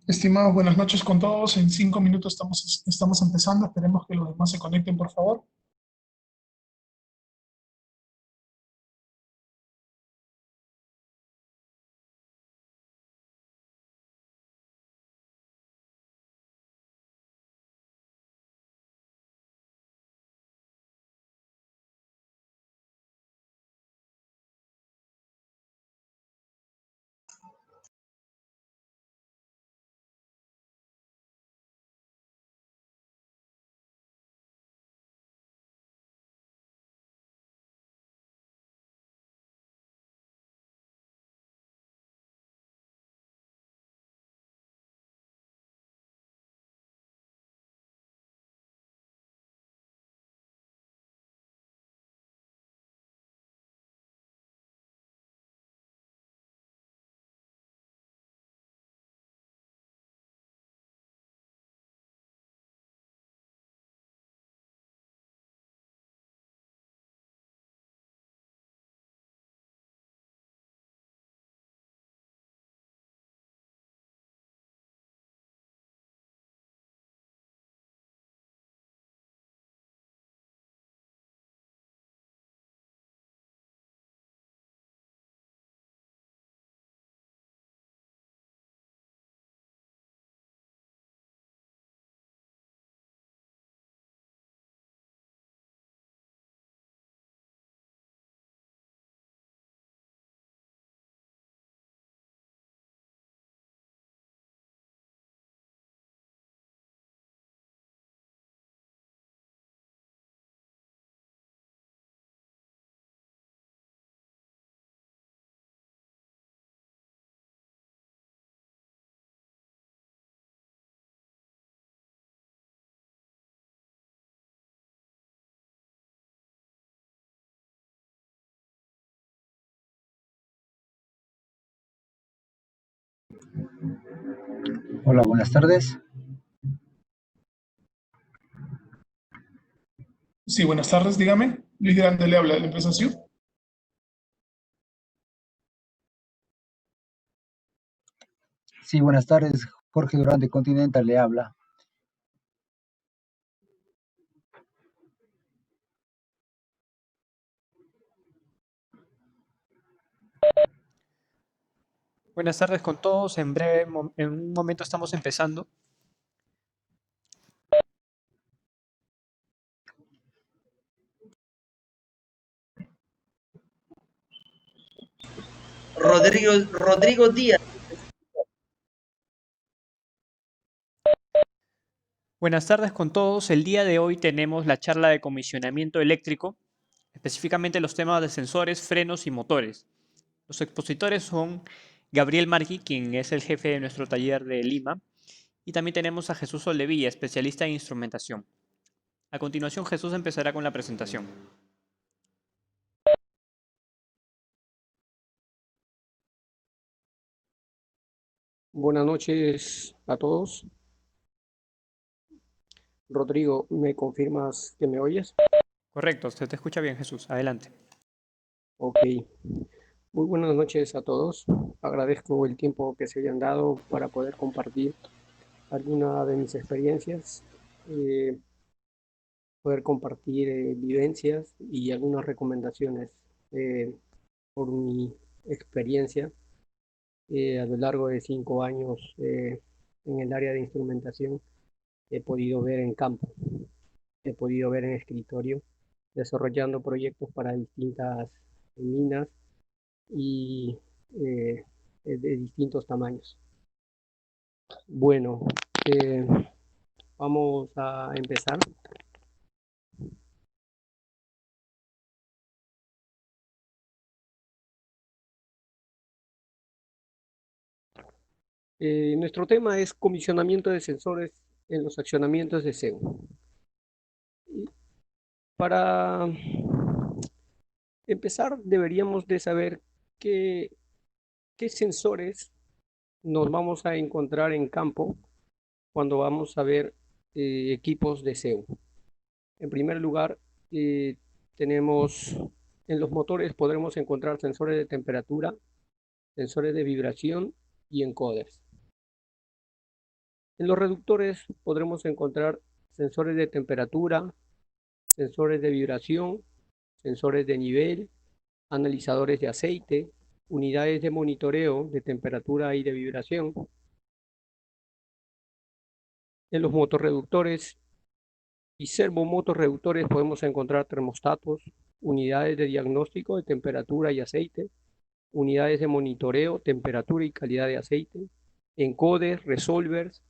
Estimados, buenas noches con todos. En 5 minutos estamos empezando. Esperemos que los demás se conecten, por favor. Hola, buenas tardes. Sí, buenas tardes, dígame. Luis Grande le habla de la empresa SIU. Sí, buenas tardes. Jorge Durán de Continental le habla. Buenas tardes con todos. En breve, en un momento estamos empezando. Rodrigo Díaz. Buenas tardes con todos. El día de hoy tenemos la charla de comisionamiento eléctrico, específicamente los temas de sensores, frenos y motores. Los expositores son Gabriel Margui, quien es el jefe de nuestro taller de Lima, y también tenemos a Jesús Soldevilla, especialista en instrumentación. A continuación, Jesús empezará con la presentación. Buenas noches a todos. Rodrigo, ¿me confirmas que me oyes? Correcto, se te escucha bien, Jesús. Adelante. Ok. Muy buenas noches a todos. Agradezco el tiempo que se hayan dado para poder compartir alguna de mis experiencias, eh, poder compartir vivencias y algunas recomendaciones eh, por mi experiencia a lo largo de 5 años en el área de instrumentación. He podido ver en campo, he podido ver en escritorio, desarrollando proyectos para distintas minas y eh, de distintos tamaños. Bueno, eh, vamos a empezar. Nuestro tema es comisionamiento de sensores en los accionamientos de SEO. Y para empezar, deberíamos de saber qué sensores nos vamos a encontrar en campo cuando vamos a ver equipos de SEO. En primer lugar, tenemos en los motores podremos encontrar sensores de temperatura, sensores de vibración y encoders. En los reductores podremos encontrar sensores de temperatura, sensores de vibración, sensores de nivel, analizadores de aceite, unidades de monitoreo de temperatura y de vibración. En los motorreductores y servomotorreductores podemos encontrar termostatos, unidades de diagnóstico de temperatura y aceite, unidades de monitoreo, temperatura y calidad de aceite, encoders, resolvers.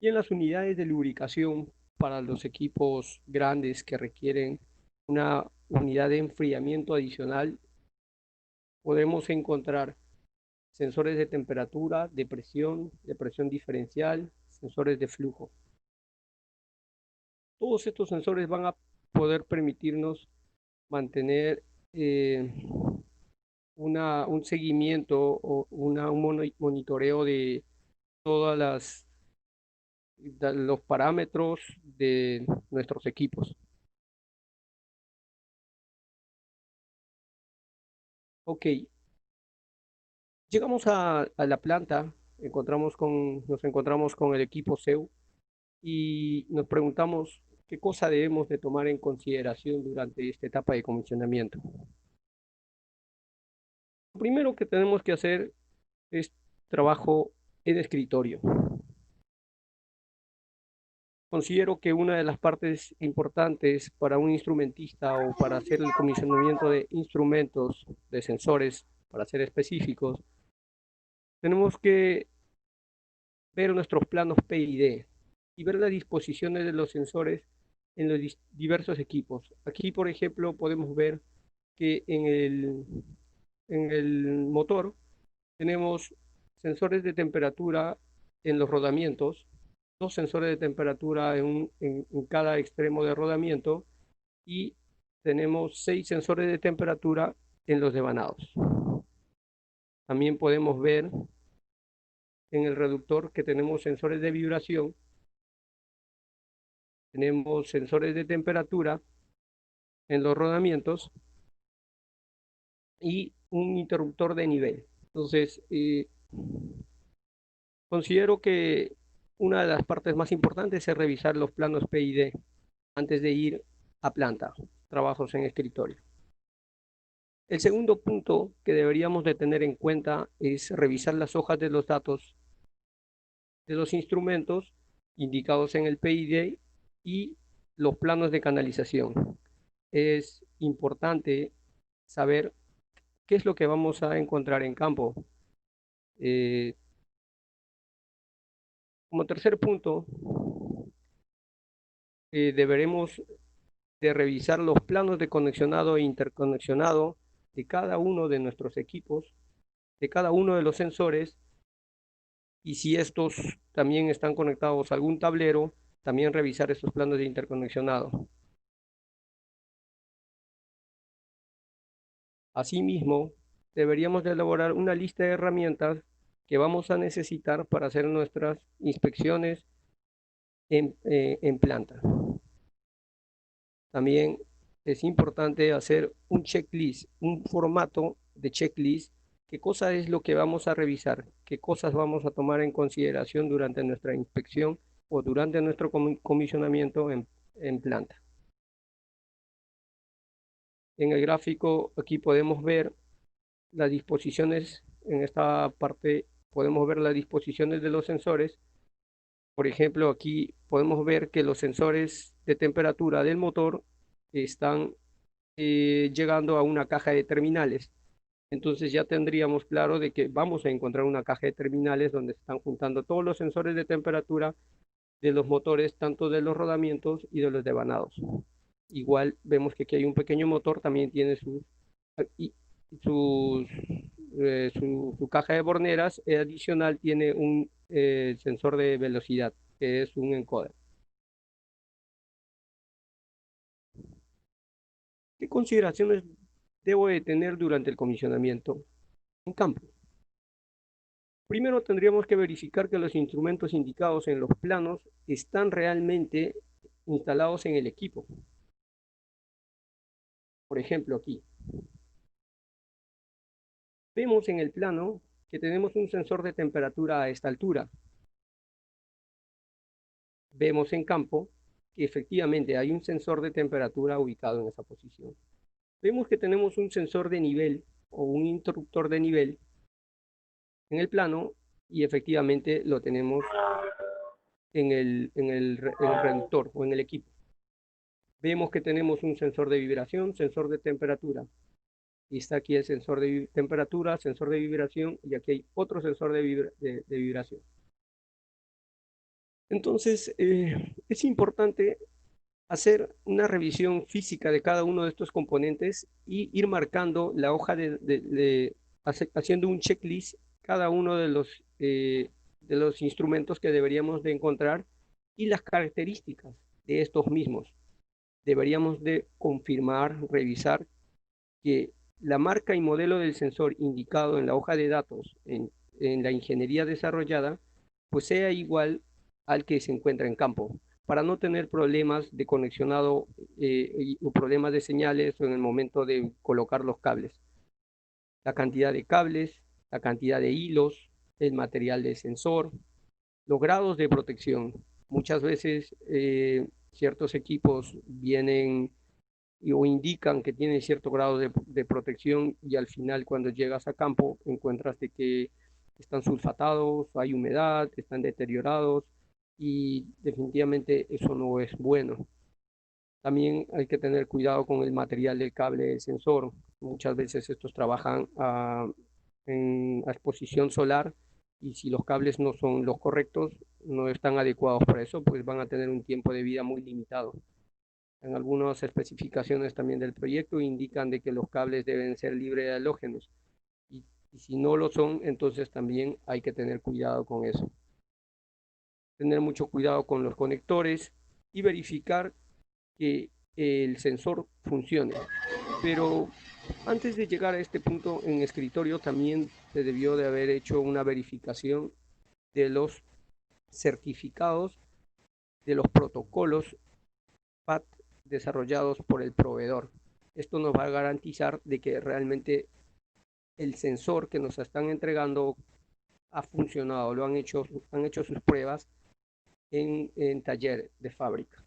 Y en las unidades de lubricación para los equipos grandes que requieren una unidad de enfriamiento adicional, podemos encontrar sensores de temperatura, de presión diferencial, sensores de flujo. Todos estos sensores van a poder permitirnos mantener un seguimiento o un monitoreo de todos los parámetros de nuestros equipos. Ok, llegamos a la planta, nos encontramos con el equipo CEU y nos preguntamos qué cosa debemos de tomar en consideración durante esta etapa de comisionamiento. Lo primero que tenemos que hacer es trabajo en escritorio. Considero que una de las partes importantes para un instrumentista o para hacer el comisionamiento de instrumentos, de sensores, para ser específicos, tenemos que ver nuestros planos PID y ver las disposiciones de los sensores en los diversos equipos. Aquí, por ejemplo, podemos ver que en el motor tenemos sensores de temperatura en los rodamientos, dos sensores de temperatura en cada extremo de rodamiento y tenemos 6 sensores de temperatura en los devanados. También podemos ver en el reductor que tenemos sensores de vibración, tenemos sensores de temperatura en los rodamientos y un interruptor de nivel. Entonces, considero que una de las partes más importantes es revisar los planos PID antes de ir a planta, trabajos en escritorio. El segundo punto que deberíamos de tener en cuenta es revisar las hojas de los datos de los instrumentos indicados en el PID y los planos de canalización. Es importante saber qué es lo que vamos a encontrar en campo. Como tercer punto, deberemos de revisar los planos de conexionado e interconexionado de cada uno de nuestros equipos, de cada uno de los sensores, y si estos también están conectados a algún tablero, también revisar esos planos de interconexionado. Asimismo, deberíamos de elaborar una lista de herramientas que vamos a necesitar para hacer nuestras inspecciones en planta. También es importante hacer un checklist, un formato de checklist. ¿Qué cosa es lo que vamos a revisar? ¿Qué cosas vamos a tomar en consideración durante nuestra inspección o durante nuestro comisionamiento en planta? En el gráfico aquí podemos ver las disposiciones, en esta parte podemos ver las disposiciones de los sensores. Por ejemplo, aquí podemos ver que los sensores de temperatura del motor están llegando a una caja de terminales. Entonces ya tendríamos claro de que vamos a encontrar una caja de terminales donde se están juntando todos los sensores de temperatura de los motores, tanto de los rodamientos y de los devanados. Igual vemos que aquí hay un pequeño motor, también tiene su caja de borneras adicional, tiene un sensor de velocidad, que es un encoder. ¿Qué consideraciones debo de tener durante el comisionamiento en campo? Primero tendríamos que verificar que los instrumentos indicados en los planos están realmente instalados en el equipo. Por ejemplo, aquí vemos en el plano que tenemos un sensor de temperatura a esta altura. Vemos en campo que efectivamente hay un sensor de temperatura ubicado en esa posición. Vemos que tenemos un sensor de nivel o un interruptor de nivel en el plano y efectivamente lo tenemos en el reductor o en el equipo. Vemos que tenemos un sensor de vibración, sensor de temperatura. Y está aquí el sensor de temperatura, sensor de vibración, y aquí hay otro sensor de vibración. Entonces, es importante hacer una revisión física de cada uno de estos componentes y ir marcando la hoja haciendo un checklist cada uno de los instrumentos que deberíamos de encontrar y las características de estos mismos. Deberíamos de confirmar, revisar que la marca y modelo del sensor indicado en la hoja de datos en la ingeniería desarrollada, pues sea igual al que se encuentra en campo, para no tener problemas de conexionado o problemas de señales o en el momento de colocar los cables. La cantidad de cables, la cantidad de hilos, el material del sensor, los grados de protección. Muchas veces ciertos equipos vienen o indican que tienen cierto grado de protección y al final cuando llegas a campo encuentras de que están sulfatados, hay humedad, están deteriorados y definitivamente eso no es bueno. También hay que tener cuidado con el material del cable del sensor. Muchas veces estos trabajan a exposición solar y si los cables no son los correctos, no están adecuados para eso, pues van a tener un tiempo de vida muy limitado. En algunas especificaciones también del proyecto indican de que los cables deben ser libres de halógenos y si no lo son, entonces también hay que tener cuidado con eso. Tener mucho cuidado con los conectores y verificar que el sensor funcione. Pero antes de llegar a este punto en escritorio también se debió de haber hecho una verificación de los certificados de los protocolos PAT desarrollados por el proveedor. Esto nos va a garantizar de que realmente el sensor que nos están entregando ha funcionado, han hecho sus pruebas en taller de fábrica.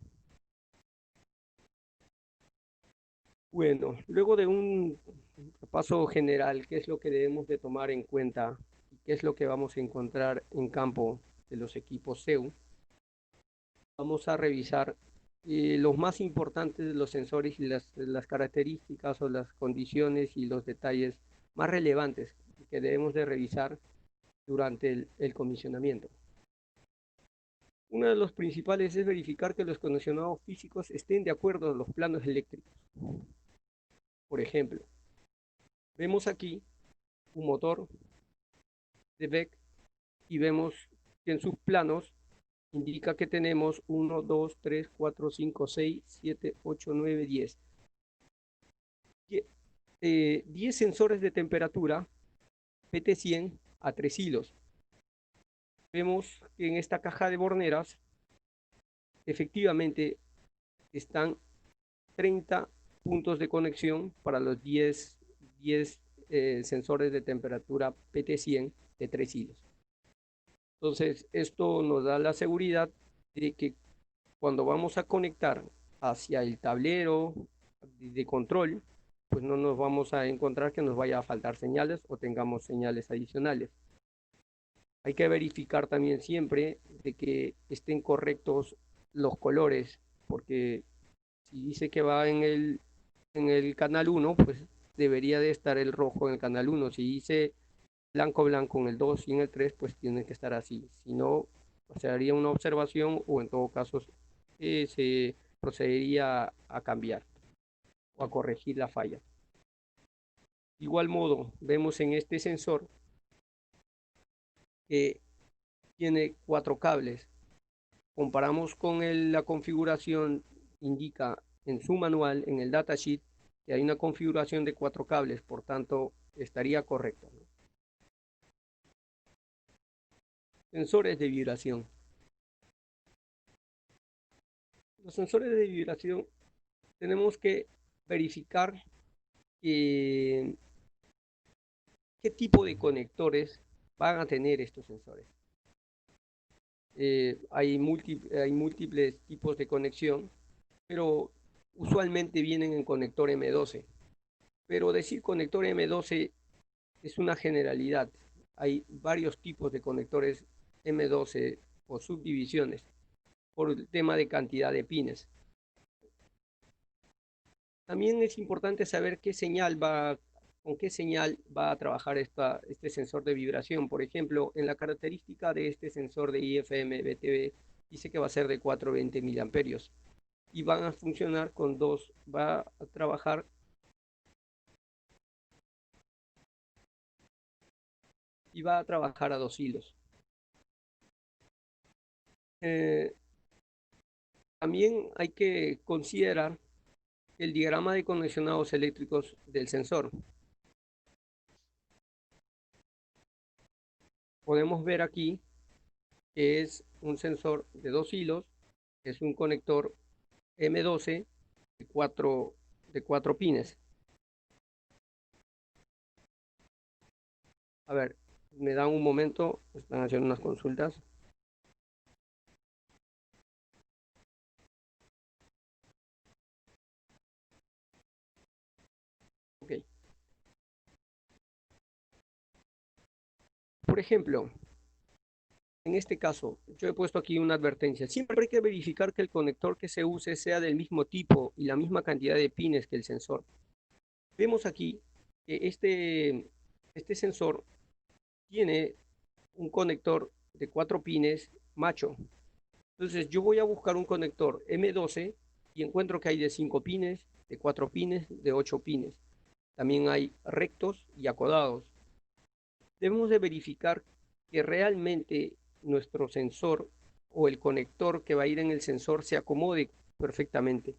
Bueno, luego de un repaso general, ¿qué es lo que debemos de tomar en cuenta? ¿Qué es lo que vamos a encontrar en campo de los equipos CEU? Vamos a revisar los más importantes de los sensores y las características o las condiciones y los detalles más relevantes que debemos de revisar durante el comisionamiento. Uno de los principales es verificar que los condicionados físicos estén de acuerdo a los planos eléctricos. Por ejemplo, vemos aquí un motor de BEC y vemos que en sus planos indica que tenemos 1, 2, 3, 4, 5, 6, 7, 8, 9, 10. 10 sensores de temperatura PT100 a 3 hilos. Vemos que en esta caja de borneras efectivamente están 30 puntos de conexión para los 10 sensores de temperatura PT100 de 3 hilos. Entonces, esto nos da la seguridad de que cuando vamos a conectar hacia el tablero de control, pues no nos vamos a encontrar que nos vaya a faltar señales o tengamos señales adicionales. Hay que verificar también siempre de que estén correctos los colores, porque si dice que va en el canal 1, pues debería de estar el rojo en el canal 1. Si dice blanco, blanco en el 2 y en el 3, pues tiene que estar así. Si no, se haría una observación o en todo caso se procedería a cambiar o a corregir la falla. De igual modo, vemos en este sensor que tiene 4 cables. Comparamos con la configuración, indica en su manual, en el datasheet, que hay una configuración de 4 cables, por tanto, estaría correcto, ¿no? Sensores de vibración. Los sensores de vibración tenemos que verificar qué tipo de conectores van a tener estos sensores. Hay múltiples tipos de conexión, pero usualmente vienen en conector M12. Pero decir conector M12 es una generalidad. Hay varios tipos de conectores M12 o subdivisiones por el tema de cantidad de pines. También es importante saber con qué señal va a trabajar este sensor de vibración. Por ejemplo, en la característica de este sensor de IFM-BTB dice que va a ser de 420 miliamperios y van a funcionar con va a trabajar a 2 hilos. También hay que considerar el diagrama de condicionados eléctricos del sensor. Podemos ver aquí que es un sensor de 2 hilos, es un conector M12 de 4 pines. A ver, me dan un momento, están haciendo unas consultas. Ok. Por ejemplo, en este caso, yo he puesto aquí una advertencia. Siempre hay que verificar que el conector que se use sea del mismo tipo y la misma cantidad de pines que el sensor. Vemos aquí que este sensor tiene un conector de 4 pines macho. Entonces yo voy a buscar un conector M12 y encuentro que hay de 5 pines, de 4 pines, de 8 pines. También hay rectos y acodados. Debemos de verificar que realmente nuestro sensor o el conector que va a ir en el sensor se acomode perfectamente.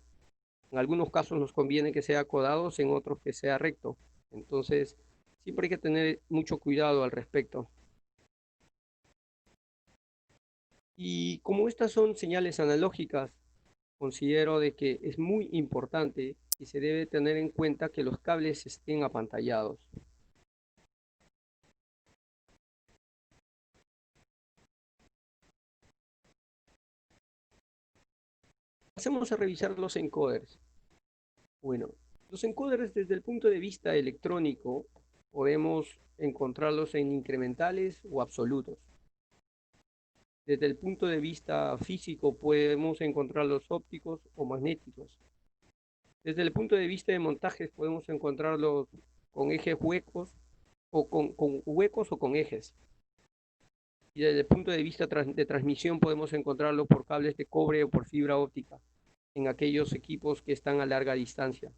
En algunos casos nos conviene que sea acodado, en otros que sea recto. Entonces, siempre hay que tener mucho cuidado al respecto. Y como estas son señales analógicas, considero de que es muy importante y se debe tener en cuenta que los cables estén apantallados. Pasemos a revisar los encoders. Bueno, los encoders desde el punto de vista electrónico podemos encontrarlos en incrementales o absolutos. Desde el punto de vista físico podemos encontrarlos ópticos o magnéticos. Desde el punto de vista de montajes podemos encontrarlos con ejes huecos o con huecos o con ejes. Y desde el punto de vista de transmisión podemos encontrarlo por cables de cobre o por fibra óptica en aquellos equipos que están a larga distancia.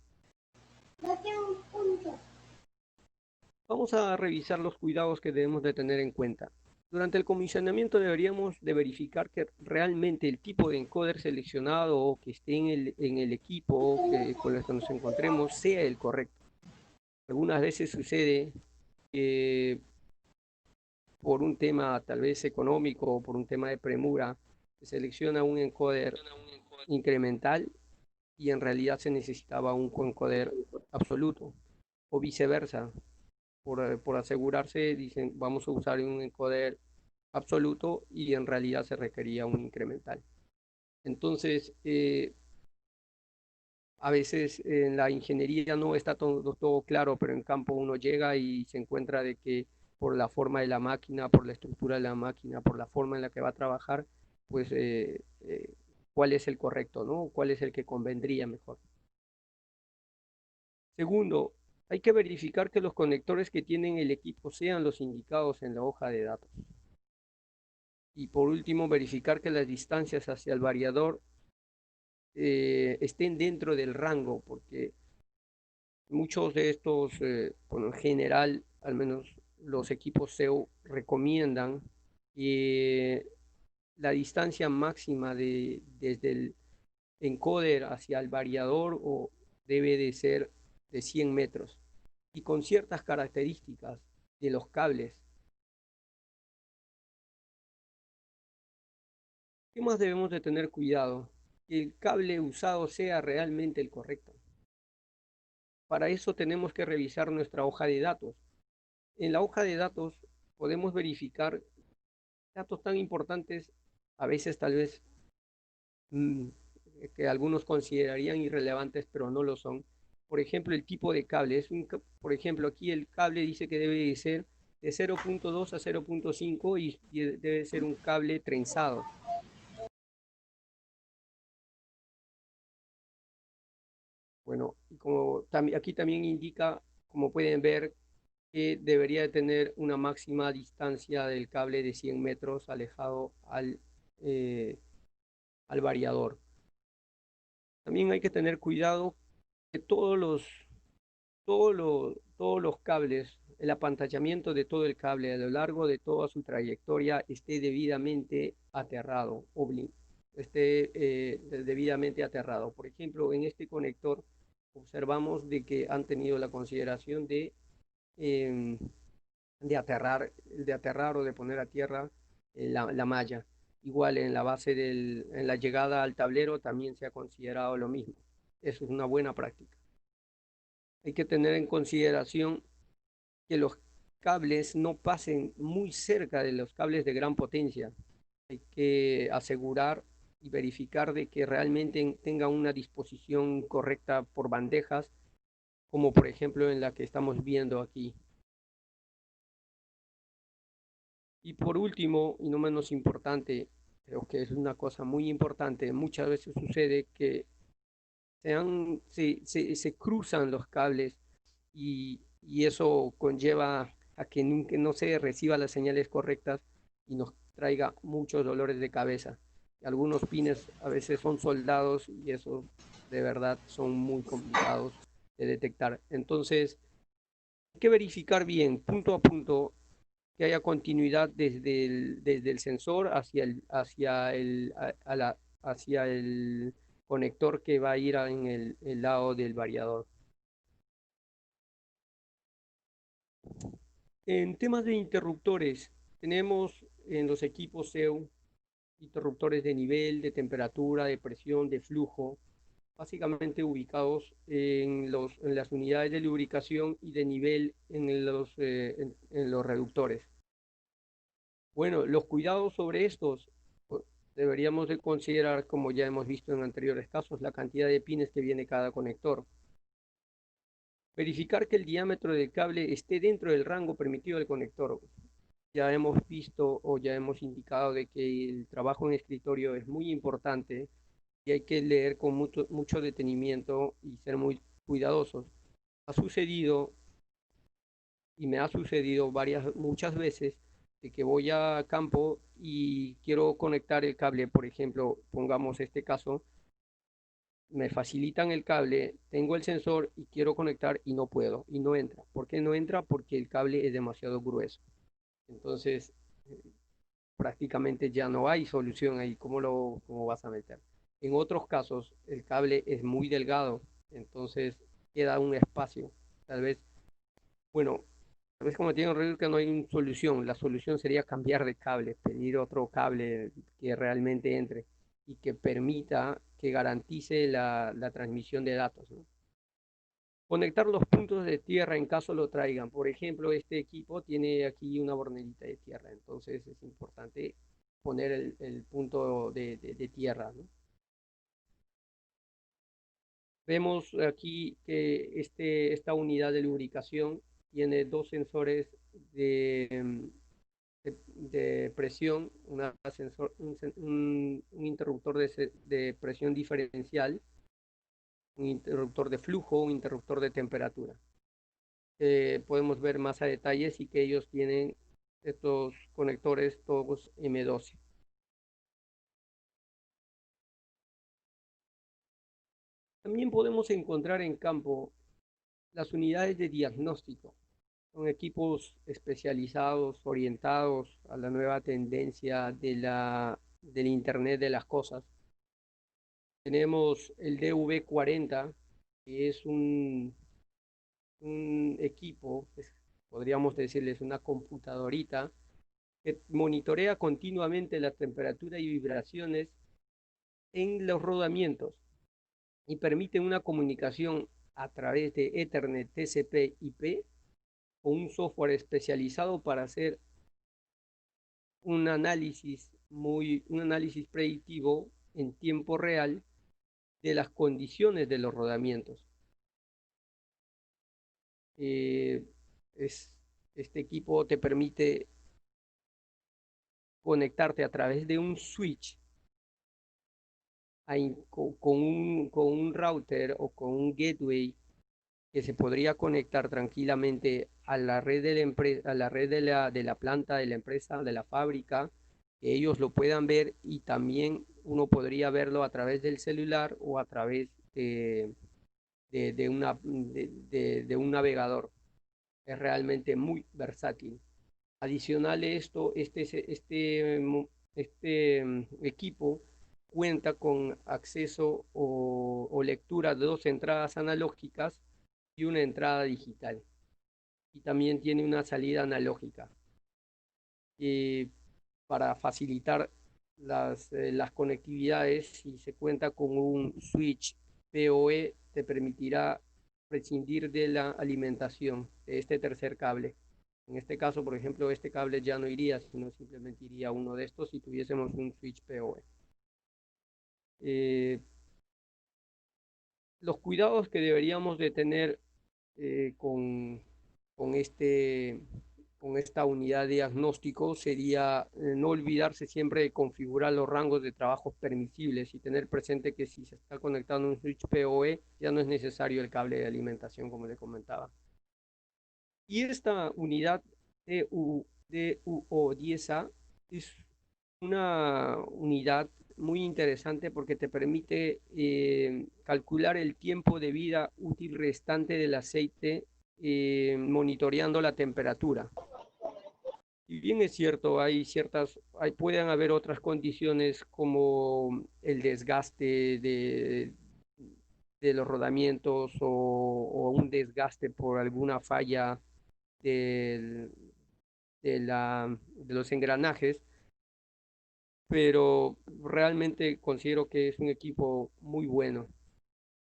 Vamos a revisar los cuidados que debemos de tener en cuenta. Durante el comisionamiento deberíamos de verificar que realmente el tipo de encoder seleccionado o que esté en el equipo con el que nos encontremos sea el correcto. Algunas veces sucede que por un tema tal vez económico o por un tema de premura, se selecciona un encoder incremental y en realidad se necesitaba un encoder absoluto o viceversa. Por asegurarse, dicen, vamos a usar un encoder absoluto y en realidad se requería un incremental. Entonces, a veces en la ingeniería no está todo claro, pero en campo uno llega y se encuentra de que por la forma de la máquina, por la estructura de la máquina, por la forma en la que va a trabajar, pues cuál es el correcto, ¿no? ¿Cuál es el que convendría mejor? Segundo, hay que verificar que los conectores que tienen el equipo sean los indicados en la hoja de datos. Y por último, verificar que las distancias hacia el variador estén dentro del rango, porque muchos de estos, bueno, en general, al menos los equipos SEO recomiendan la distancia máxima desde el encoder hacia el variador debe de ser de 100 metros y con ciertas características de los cables. ¿Qué más debemos de tener cuidado? Que el cable usado sea realmente el correcto. Para eso tenemos que revisar nuestra hoja de datos. En la hoja de datos podemos verificar datos tan importantes, a veces tal vez mm, que algunos considerarían irrelevantes, pero no lo son. Por ejemplo, el tipo de cable. Por ejemplo, aquí el cable dice que debe ser de 0.2 a 0.5 y debe ser un cable trenzado. Bueno, y como aquí también indica, como pueden ver, que debería de tener una máxima distancia del cable de 100 metros alejado al variador. También hay que tener cuidado que todos los cables, el apantallamiento de todo el cable a lo largo de toda su trayectoria esté debidamente aterrado, debidamente aterrado. Por ejemplo, en este conector observamos de que han tenido la consideración em, de aterrar o de poner a tierra la malla. Igual en la base en la llegada al tablero también se ha considerado lo mismo. Eso es una buena práctica. Hay que tener en consideración que los cables no pasen muy cerca de los cables de gran potencia. Hay que asegurar y verificar de que realmente tenga una disposición correcta por bandejas, como por ejemplo en la que estamos viendo aquí. Y por último, y no menos importante, creo que es una cosa muy importante, muchas veces sucede que se cruzan los cables y eso conlleva a que nunca, no se reciba las señales correctas y nos traiga muchos dolores de cabeza. Algunos pines a veces son soldados y eso de verdad son muy complicados de detectar. Entonces, hay que verificar bien, punto a punto, que haya continuidad desde el sensor hacia el conector que va a ir en el lado del variador. En temas de interruptores, tenemos en los equipos CEU interruptores de nivel, de temperatura, de presión, de flujo, básicamente ubicados en las unidades de lubricación y de nivel en los reductores. Bueno, los cuidados sobre estos, pues, deberíamos de considerar, como ya hemos visto en anteriores casos, la cantidad de pines que viene cada conector. Verificar que el diámetro del cable esté dentro del rango permitido del conector. Ya hemos visto o ya hemos indicado de que el trabajo en escritorio es muy importante y hay que leer con mucho detenimiento y ser muy cuidadosos. Ha sucedido y me ha sucedido muchas veces de que voy a campo y quiero conectar el cable, por ejemplo, pongamos este caso, me facilitan el cable, tengo el sensor y quiero conectar y no puedo, y no entra. ¿Por qué no entra? Porque el cable es demasiado grueso. Entonces, prácticamente ya no hay solución ahí. ¿Cómo vas a meter? En otros casos, el cable es muy delgado, entonces queda un espacio. Tal vez, bueno, tal vez como tiene un que no hay una solución. La solución sería cambiar de cable, pedir otro cable que realmente entre y que permita, que garantice la transmisión de datos, ¿no? Conectar los puntos de tierra en caso lo traigan. Por ejemplo, este equipo tiene aquí una bornerita de tierra, entonces es importante poner el punto de tierra, ¿no? Vemos aquí que esta unidad de lubricación tiene dos sensores de presión, un interruptor de presión diferencial, un interruptor de flujo, un interruptor de temperatura. Podemos ver más a detalles y que ellos tienen estos conectores todos M12. También podemos encontrar en campo las unidades de diagnóstico. Son equipos especializados, orientados a la nueva tendencia del Internet de las cosas. Tenemos el DV40, que es un equipo, podríamos decirles una computadorita, que monitorea continuamente la temperatura y vibraciones en los rodamientos y permite una comunicación a través de Ethernet, TCP/IP o un software especializado para hacer un análisis predictivo en tiempo real de las condiciones de los rodamientos. Este equipo te permite conectarte a través de un switch con un router o con un gateway que se podría conectar tranquilamente a la red de la empresa, a la red de la planta, de la empresa, de la fábrica, que ellos lo puedan ver, y también uno podría verlo a través del celular o a través de un navegador. Es realmente muy versátil. Adicional a esto, equipo cuenta con acceso o lectura de 2 entradas analógicas y una entrada digital. Y también tiene una salida analógica. Para facilitar las conectividades, si se cuenta con un switch PoE, te permitirá prescindir de la alimentación de este tercer cable. En este caso, por ejemplo, este cable ya no iría, sino simplemente iría uno de estos si tuviésemos un switch PoE. Los cuidados que deberíamos de tener con esta unidad de diagnóstico sería no olvidarse siempre de configurar los rangos de trabajo permisibles y tener presente que si se está conectando un switch PoE ya no es necesario el cable de alimentación, como le comentaba. Y esta unidad DUO10A es una unidad muy interesante porque te permite calcular el tiempo de vida útil restante del aceite monitoreando la temperatura. Y bien es cierto, pueden haber otras condiciones como el desgaste de los rodamientos o un desgaste por alguna falla de los engranajes, pero realmente considero que es un equipo muy bueno.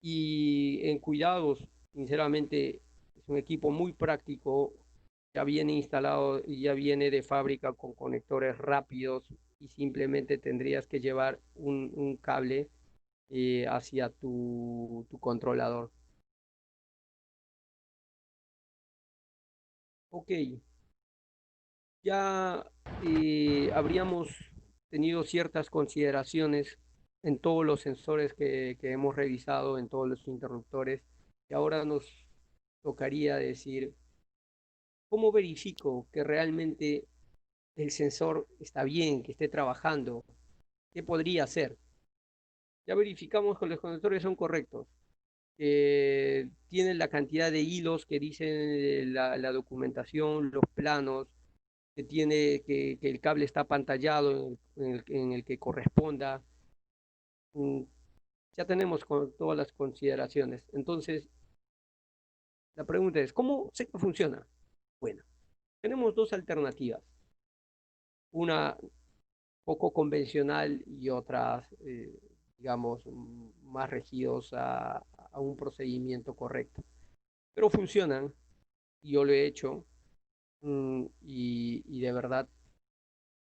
Y en cuidados, sinceramente, es un equipo muy práctico, ya viene instalado y ya viene de fábrica con conectores rápidos, y simplemente tendrías que llevar un cable hacia tu controlador. Ok, ya habríamos tenido ciertas consideraciones en todos los sensores que hemos revisado, en todos los interruptores, y ahora nos tocaría decir, ¿cómo verifico que realmente el sensor está bien, que esté trabajando? ¿Qué podría hacer? Ya verificamos que los conectores son correctos, que tienen la cantidad de hilos que dicen la documentación, los planos, que el cable está pantallado en el que corresponda. Ya tenemos todas las consideraciones. Entonces, la pregunta es, ¿cómo sé que funciona? Bueno, tenemos dos alternativas. Una poco convencional y otras, digamos, más regidos a un procedimiento correcto. Pero funcionan, y yo lo he hecho, y de verdad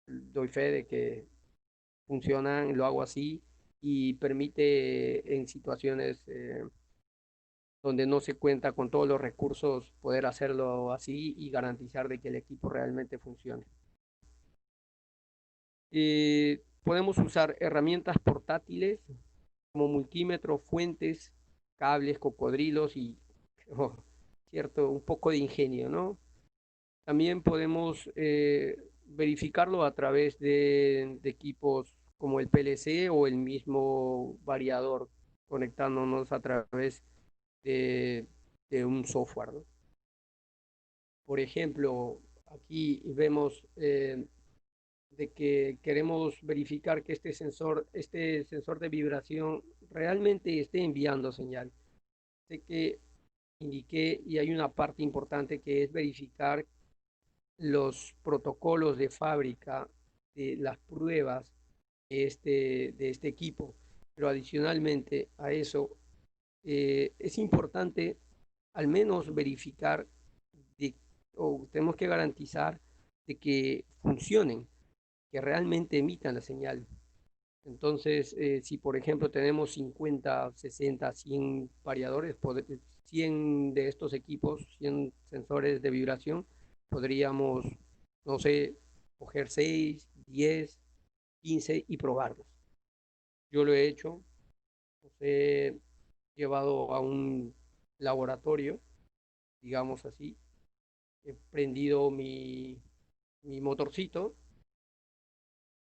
doy fe de que funcionan, lo hago así, y permite en situaciones donde no se cuenta con todos los recursos poder hacerlo así y garantizar de que el equipo realmente funcione. Podemos usar herramientas portátiles como multímetros, fuentes, cables, cocodrilos y, cierto, un poco de ingenio, ¿no? También podemos verificarlo a través de equipos como el PLC o el mismo variador, conectándonos a través de, de un software, ¿no? Por ejemplo, aquí vemos de que queremos verificar que este sensor de vibración realmente esté enviando señal. Sé que indiqué, y hay una parte importante que es verificar los protocolos de fábrica de las pruebas de este equipo. Pero adicionalmente a eso, es importante al menos verificar o tenemos que garantizar de que funcionen. que realmente emitan la señal. Entonces, si por ejemplo tenemos 50, 60, 100 variadores, 100 de estos equipos, 100 sensores de vibración, podríamos, no sé, coger 6, 10, 15 y probarlos. Yo lo he hecho, los he llevado a un laboratorio, digamos así, he prendido mi motorcito,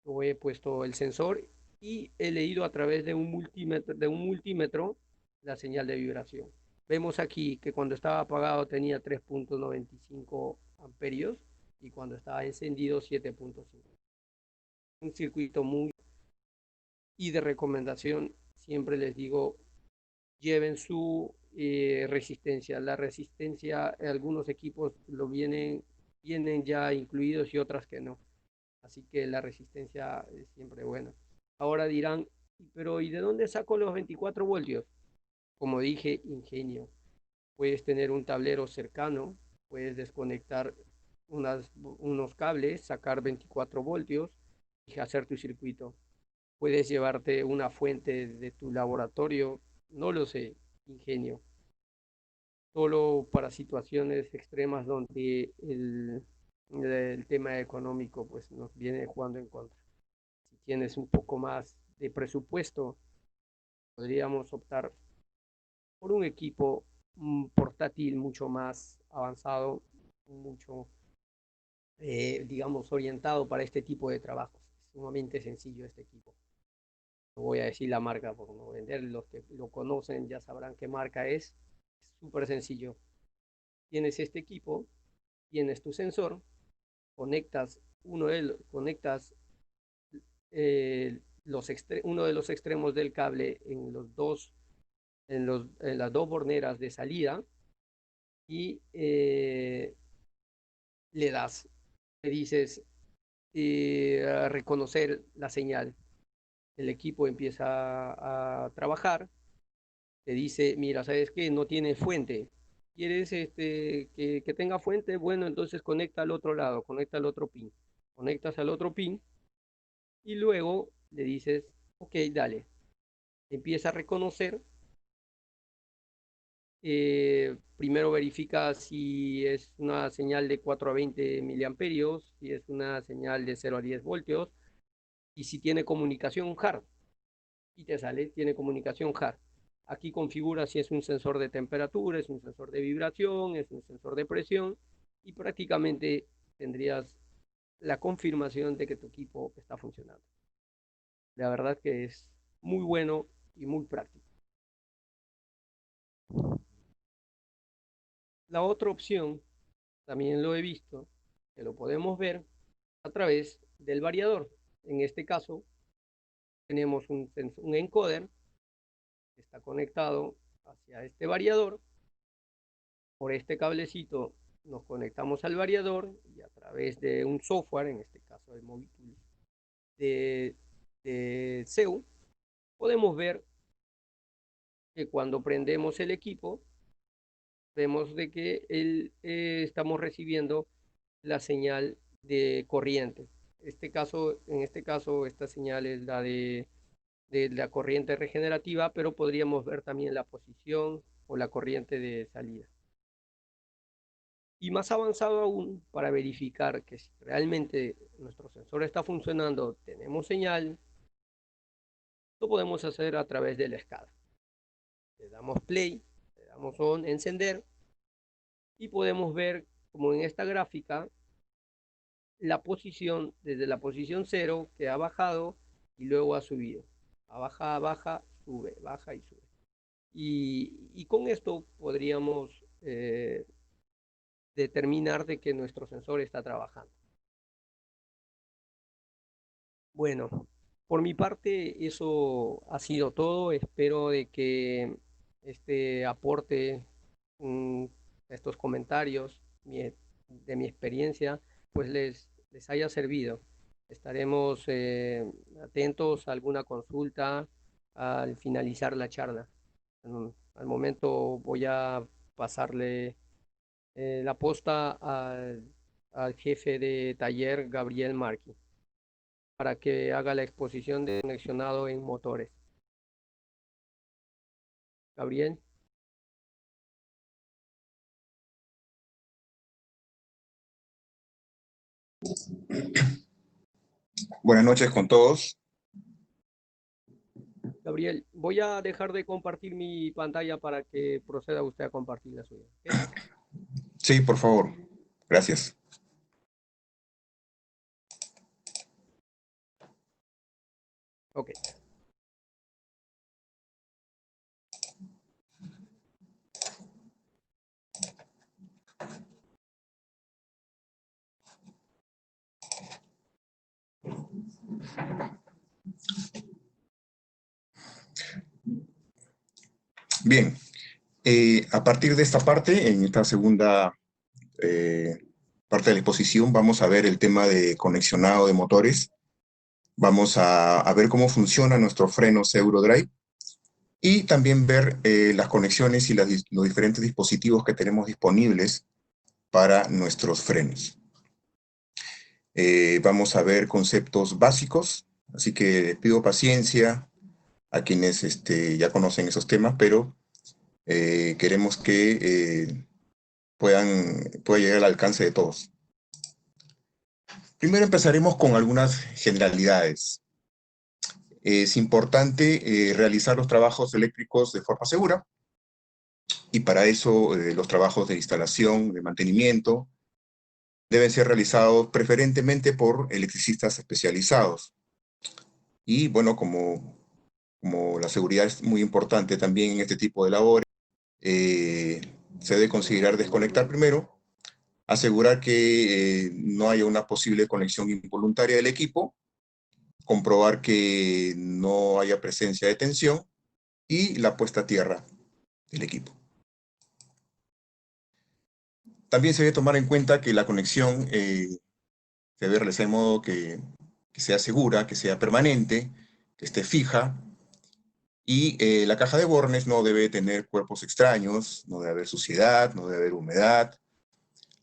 o he puesto el sensor y he leído a través de un multímetro la señal de vibración. Vemos aquí que cuando estaba apagado tenía 3.95 amperios y cuando estaba encendido 7.5. Un circuito muy... Y de recomendación, siempre les digo, lleven su resistencia. La resistencia, algunos equipos vienen ya incluidos y otras que no. Así que la resistencia es siempre buena. Ahora dirán, pero ¿y de dónde saco los 24 voltios? Como dije, ingenio. Puedes tener un tablero cercano, puedes desconectar unos cables, sacar 24 voltios y hacer tu circuito. Puedes llevarte una fuente de tu laboratorio, no lo sé, ingenio. Solo para situaciones extremas donde el tema económico pues nos viene jugando en contra. Si tienes un poco más de presupuesto, podríamos optar por un equipo portátil mucho más avanzado, mucho, digamos, orientado para este tipo de trabajos. Es sumamente sencillo este equipo. No voy a decir la marca por no vender, los que lo conocen ya sabrán qué marca es. Es súper sencillo. Tienes este equipo, tienes tu sensor, conectas uno de los extremos del cable en las dos borneras de salida y le dices a reconocer la señal. El equipo empieza a trabajar, te dice, mira, ¿sabes qué? No tiene fuente. ¿Quieres que tenga fuente? Bueno, entonces conecta al otro lado, conecta al otro pin. Conectas al otro pin y luego le dices, ok, dale. Empieza a reconocer. Primero verifica si es una señal de 4 a 20 miliamperios, si es una señal de 0 a 10 voltios y si tiene comunicación hard. Y te sale, tiene comunicación hard. Aquí configura si es un sensor de temperatura, es un sensor de vibración, es un sensor de presión y prácticamente tendrías la confirmación de que tu equipo está funcionando. La verdad que es muy bueno y muy práctico. La otra opción, también lo he visto, que lo podemos ver a través del variador. En este caso, tenemos un encoder que está conectado hacia este variador. Por este cablecito nos conectamos al variador y a través de un software, en este caso el Movitul de CEU, podemos ver que cuando prendemos el equipo, vemos de que estamos recibiendo la señal de corriente. En este caso, esta señal es la de la corriente regenerativa, pero podríamos ver también la posición o la corriente de salida. Y más avanzado aún, para verificar que si realmente nuestro sensor está funcionando, tenemos señal, lo podemos hacer a través de la escala. Le damos play, le damos on, encender, y podemos ver, como en esta gráfica, la posición, desde la posición 0, que ha bajado y luego ha subido. Baja, baja, sube, baja y sube. Y con esto podríamos determinar de que nuestro sensor está trabajando. Bueno, por mi parte eso ha sido todo. Espero de que este aporte, estos comentarios de mi experiencia, pues les haya servido. Estaremos atentos a alguna consulta al finalizar la charla. Al momento voy a pasarle la posta al jefe de taller, Gabriel Marqui. para que haga la exposición de conexionado en motores. Gabriel. Buenas noches con todos. Gabriel, voy a dejar de compartir mi pantalla para que proceda usted a compartir la suya. ¿Ok? Sí, por favor. Gracias. Ok. Bien, a partir de esta parte, en esta segunda parte de la exposición, vamos a ver el tema de conexionado de motores. Vamos a ver cómo funciona nuestro freno Eurodrive y también ver las conexiones y los diferentes dispositivos que tenemos disponibles para nuestros frenos. Vamos a ver conceptos básicos, así que les pido paciencia a quienes ya conocen esos temas, pero queremos que pueda llegar al alcance de todos. Primero empezaremos con algunas generalidades. Es importante realizar los trabajos eléctricos de forma segura, y para eso los trabajos de instalación, de mantenimiento, deben ser realizados preferentemente por electricistas especializados. Y bueno, como la seguridad es muy importante también en este tipo de labores, se debe considerar desconectar primero, asegurar que no haya una posible conexión involuntaria del equipo, comprobar que no haya presencia de tensión y la puesta a tierra del equipo. También se debe tomar en cuenta que la conexión se debe realizar de modo que sea segura, que sea permanente, que esté fija, y la caja de bornes no debe tener cuerpos extraños, no debe haber suciedad, no debe haber humedad.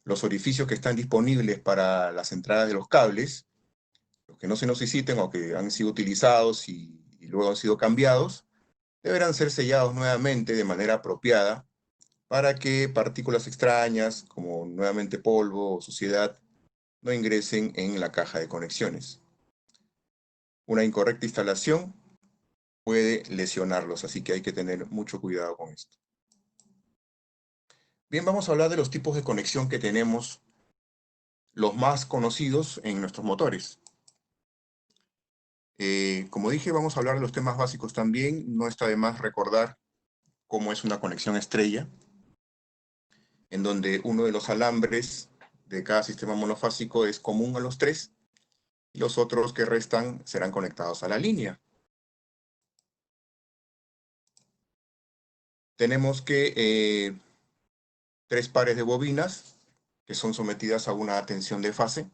Los orificios que están disponibles para las entradas de los cables, los que no se necesiten o que han sido utilizados y luego han sido cambiados, deberán ser sellados nuevamente de manera apropiada para que partículas extrañas, como nuevamente polvo o suciedad, no ingresen en la caja de conexiones. Una incorrecta instalación puede lesionarlos, así que hay que tener mucho cuidado con esto. Bien, vamos a hablar de los tipos de conexión que tenemos, los más conocidos en nuestros motores. Como dije, vamos a hablar de los temas básicos también. No está de más recordar cómo es una conexión estrella, en donde uno de los alambres de cada sistema monofásico es común a los tres, y los otros que restan serán conectados a la línea. Tenemos que 3 pares de bobinas que son sometidas a una tensión de fase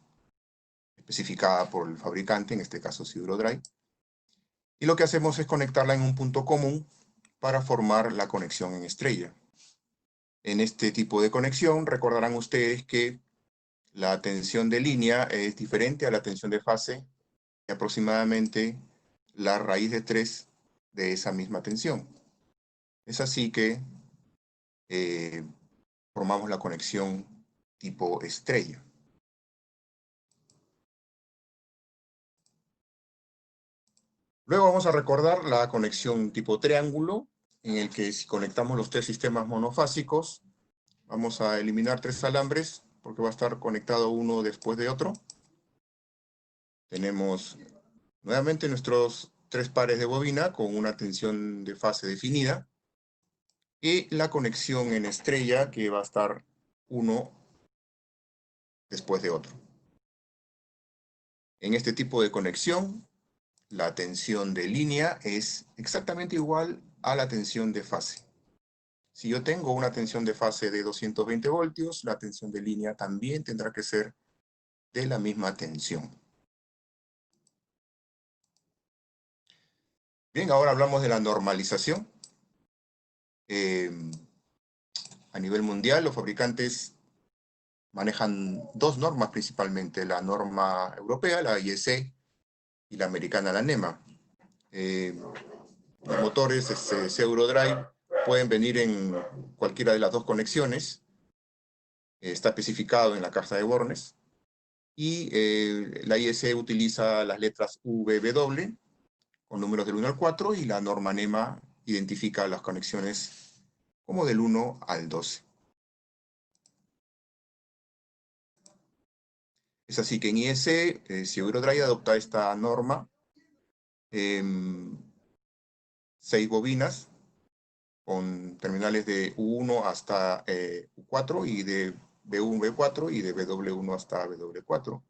especificada por el fabricante, en este caso Eurodrive. Y lo que hacemos es conectarla en un punto común para formar la conexión en estrella. En este tipo de conexión, recordarán ustedes que la tensión de línea es diferente a la tensión de fase y aproximadamente la raíz de 3 de esa misma tensión. Es así que formamos la conexión tipo estrella. Luego vamos a recordar la conexión tipo triángulo, en el que si conectamos los 3 sistemas monofásicos, vamos a eliminar 3 alambres, porque va a estar conectado uno después de otro. Tenemos nuevamente nuestros 3 pares de bobina con una tensión de fase definida, y la conexión en estrella, que va a estar uno después de otro. En este tipo de conexión, la tensión de línea es exactamente igual a la tensión de fase. Si yo tengo una tensión de fase de 220 voltios, la tensión de línea también tendrá que ser de la misma tensión. Bien, ahora hablamos de la normalización. A nivel mundial, los fabricantes manejan 2 normas principalmente: la norma europea, la IEC y la americana la NEMA. Los motores Eurodrive pueden venir en cualquiera de las dos conexiones. Está especificado en la caja de bornes. Y la IEC utiliza las letras VW con números del 1 al 4 y la norma NEMA identifica las conexiones como del 1 al 12. Es así que en IEC, si Eurodrive adopta esta norma, 6 bobinas con terminales de U1 hasta U4 y de B1, B4 y de BW1 hasta BW4.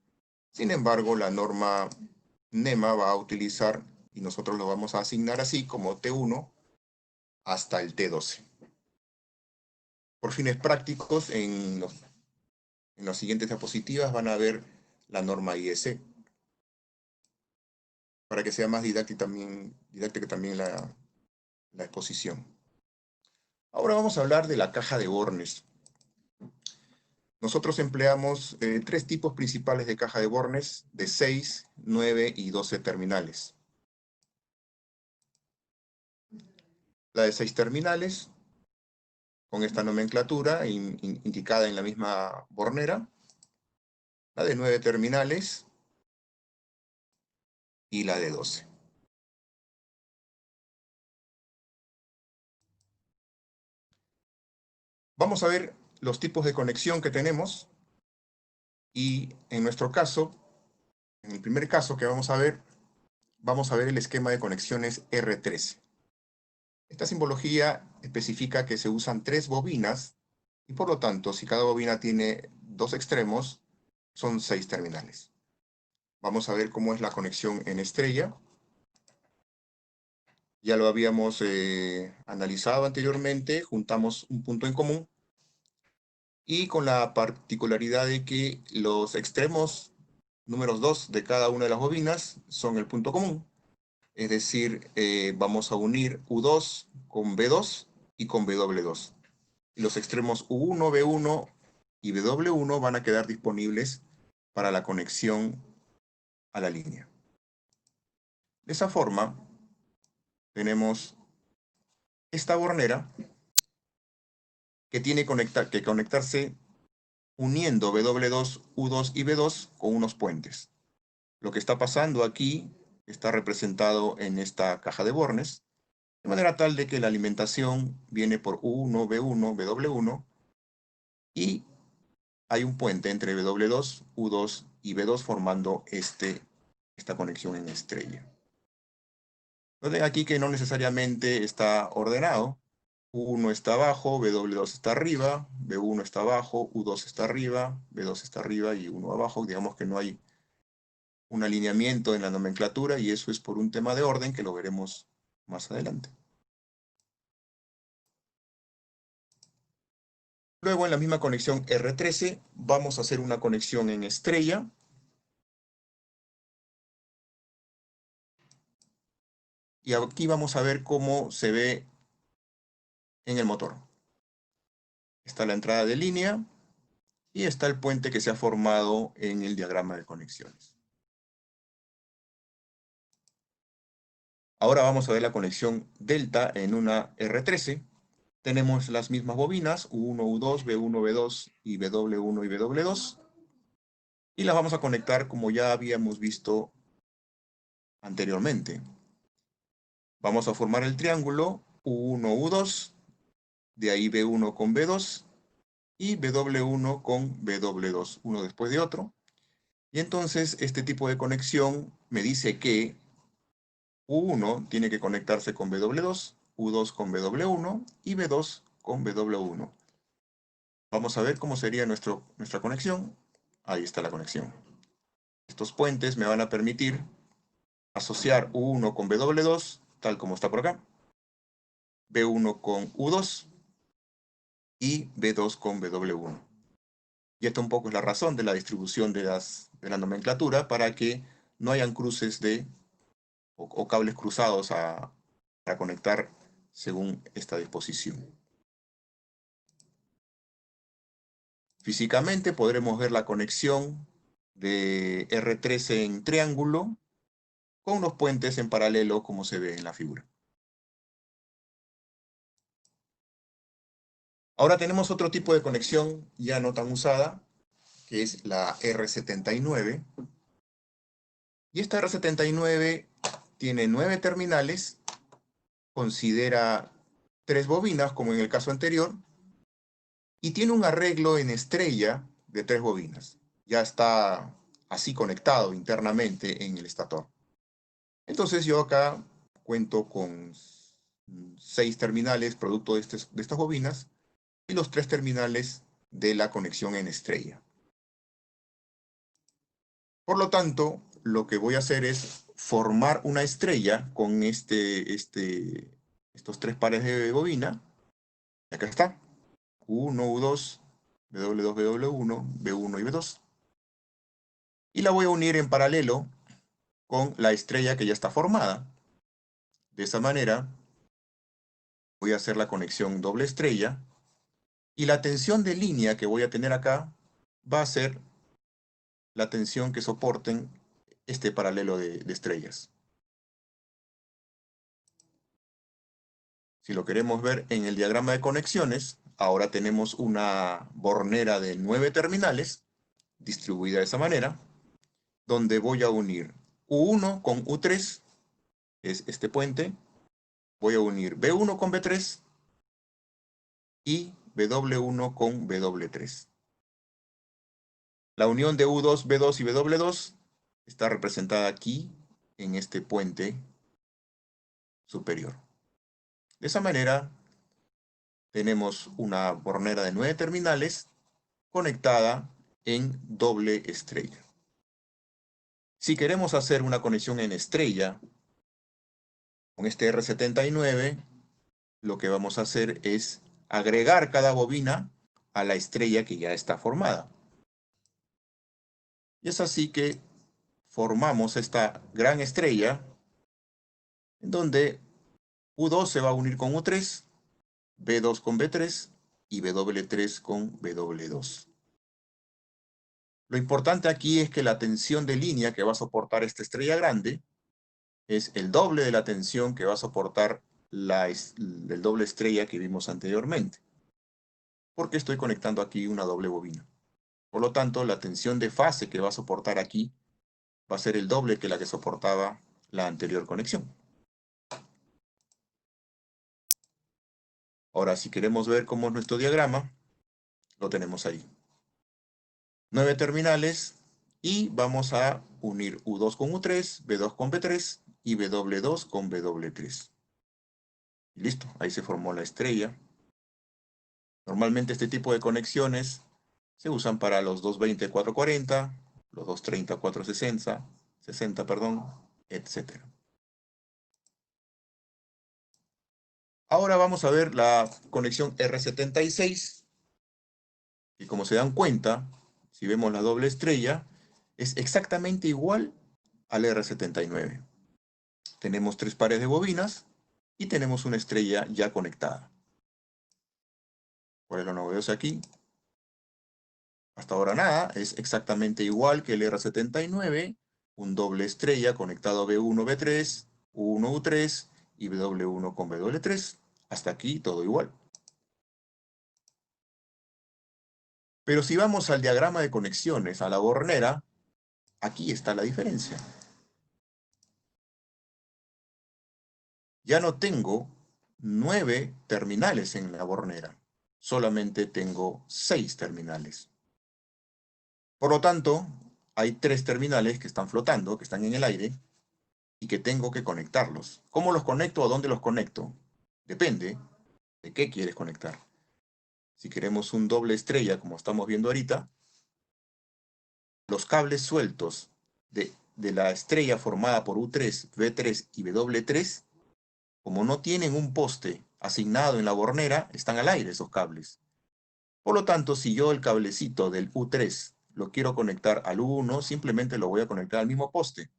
Sin embargo, la norma NEMA va a utilizar, y nosotros lo vamos a asignar así, como T1 hasta el T12. Por fines prácticos, en las siguientes diapositivas van a ver la norma IEC, para que sea más didáctica también la exposición. Ahora vamos a hablar de la caja de bornes. Nosotros empleamos 3 tipos principales de caja de bornes de 6, 9 y 12 terminales. La de 6 terminales, con esta nomenclatura indicada en la misma bornera. La de 9 terminales y la de 12. Vamos a ver los tipos de conexión que tenemos y en nuestro caso, en el primer caso que vamos a ver el esquema de conexiones R13. Esta simbología especifica que se usan 3 bobinas y por lo tanto, si cada bobina tiene 2 extremos, son 6 terminales. Vamos a ver cómo es la conexión en estrella. Ya lo habíamos analizado anteriormente, juntamos un punto en común y con la particularidad de que los extremos números 2 de cada una de las bobinas son el punto común. Es decir, vamos a unir U2 con B2 y con BW2. Y los extremos U1, B1 y BW1 van a quedar disponibles para la conexión a la línea. De esa forma, tenemos esta bornera que tiene que conectarse uniendo BW2, U2 y B2 con unos puentes. Lo que está pasando aquí está representado en esta caja de bornes, de manera tal de que la alimentación viene por U1, B1, BW1 y hay un puente entre BW2, U2 y B2 formando esta conexión en estrella. Noten aquí que no necesariamente está ordenado. U1 está abajo, BW2 está arriba, B1 está abajo, U2 está arriba, B2 está arriba y 1 abajo. Digamos que no hay un alineamiento en la nomenclatura y eso es por un tema de orden que lo veremos más adelante. Luego en la misma conexión R13 vamos a hacer una conexión en estrella. Y aquí vamos a ver cómo se ve en el motor. Está la entrada de línea y está el puente que se ha formado en el diagrama de conexiones. Ahora vamos a ver la conexión delta en una R13. Tenemos las mismas bobinas, U1, U2, B1, B2 y BW1 y BW2. Y las vamos a conectar como ya habíamos visto anteriormente. Vamos a formar el triángulo U1, U2, de ahí B1 con B2 y BW1 con BW2, uno después de otro. Y entonces este tipo de conexión me dice que U1 tiene que conectarse con BW2, U2 con BW1 y B2 con BW1. Vamos a ver cómo sería nuestra conexión. Ahí está la conexión. Estos puentes me van a permitir asociar U1 con BW2, tal como está por acá, B1 con U2 y B2 con BW1. Y esta un poco es la razón de la distribución de la nomenclatura para que no hayan cruces o cables cruzados para conectar según esta disposición. Físicamente podremos ver la conexión de R13 en triángulo con los puentes en paralelo como se ve en la figura. Ahora tenemos otro tipo de conexión ya no tan usada, que es la R79. Y esta R79 tiene 9 terminales, considera 3 bobinas, como en el caso anterior, y tiene un arreglo en estrella de 3 bobinas. Ya está así conectado internamente en el estator. Entonces yo acá cuento con 6 terminales producto de estas bobinas y los 3 terminales de la conexión en estrella. Por lo tanto, lo que voy a hacer es formar una estrella con estos 3 pares de bobina. Acá está. U1, U2, W2, W1, B1 y B2. Y la voy a unir en paralelo con la estrella que ya está formada. De esa manera, voy a hacer la conexión doble estrella. Y la tensión de línea que voy a tener acá va a ser la tensión que soporten este paralelo de estrellas. Si lo queremos ver en el diagrama de conexiones, ahora tenemos una bornera de 9 terminales, distribuida de esa manera, donde voy a unir U1 con U3, es este puente, voy a unir B1 con B3 y W1 con W3. La unión de U2, B2 y W2 está representada aquí en este puente superior. De esa manera, tenemos una bornera de 9 terminales conectada en doble estrella. Si queremos hacer una conexión en estrella con este R79, lo que vamos a hacer es agregar cada bobina a la estrella que ya está formada. Y es así que formamos esta gran estrella en donde U2 se va a unir con U3, B2 con B3 y W3 con W2. Lo importante aquí es que la tensión de línea que va a soportar esta estrella grande es el doble de la tensión que va a soportar el doble estrella que vimos anteriormente. Porque estoy conectando aquí una doble bobina. Por lo tanto, la tensión de fase que va a soportar aquí va a ser el doble que la que soportaba la anterior conexión. Ahora, si queremos ver cómo es nuestro diagrama, lo tenemos ahí. 9 terminales y vamos a unir U2 con U3, B2 con B3 y W2 con W3. Y listo, ahí se formó la estrella. Normalmente este tipo de conexiones se usan para los 220-440, los 230-460, perdón, etc. Ahora vamos a ver la conexión R76. Y como se dan cuenta, si vemos la doble estrella, es exactamente igual al R79. Tenemos 3 pares de bobinas y tenemos una estrella ya conectada. ¿Cuál es lo novedoso aquí? Hasta ahora nada, es exactamente igual que el R79, un doble estrella conectado B1, B3, U1, U3 y W1 con W3. Hasta aquí todo igual. Pero si vamos al diagrama de conexiones, a la bornera, aquí está la diferencia. Ya no tengo 9 terminales en la bornera, solamente tengo 6 terminales. Por lo tanto, hay 3 terminales que están flotando, que están en el aire, y que tengo que conectarlos. ¿Cómo los conecto o a dónde los conecto? Depende de qué quieres conectar. Si queremos un doble estrella, como estamos viendo ahorita, los cables sueltos de la estrella formada por U3, B3 y W3, como no tienen un poste asignado en la bornera, están al aire esos cables. Por lo tanto, si yo el cablecito del U3 lo quiero conectar al U1, simplemente lo voy a conectar al mismo poste.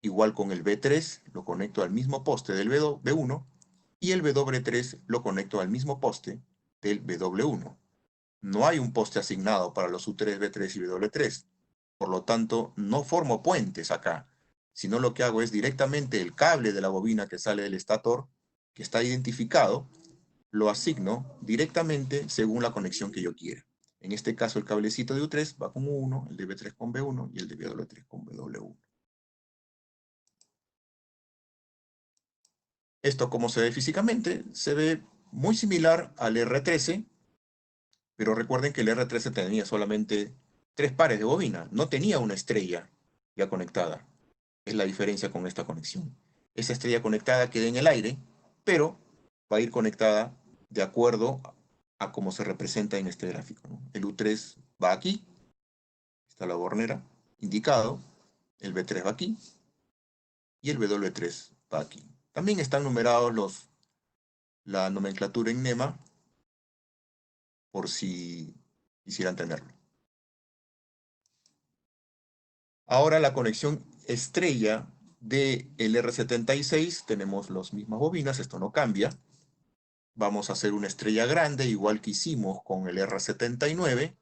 Igual con el B3, lo conecto al mismo poste del B1, y el W3 lo conecto al mismo poste del BW1. No hay un poste asignado para los U3, B3 y W3. Por lo tanto, no formo puentes acá. sino lo que hago es directamente el cable de la bobina que sale del estator, que está identificado, lo asigno directamente según la conexión que yo quiera. En este caso, el cablecito de U3 va con U1, el de B3 con B1 y el de W3 con W1. Esto, como se ve físicamente, se ve muy similar al R13, pero recuerden que el R13 tenía solamente 3 pares de bobina, no tenía una estrella ya conectada. Es la diferencia con esta conexión. Esa estrella conectada queda en el aire, pero va a ir conectada de acuerdo a cómo se representa en este gráfico, ¿no? El U3 va aquí, está la bornera, indicado, el B3 va aquí, y el W3 va aquí. También están numerados la nomenclatura en NEMA, por si quisieran tenerlo. Ahora la conexión estrella del R76, tenemos las mismas bobinas, esto no cambia. Vamos a hacer una estrella grande, igual que hicimos con el R79,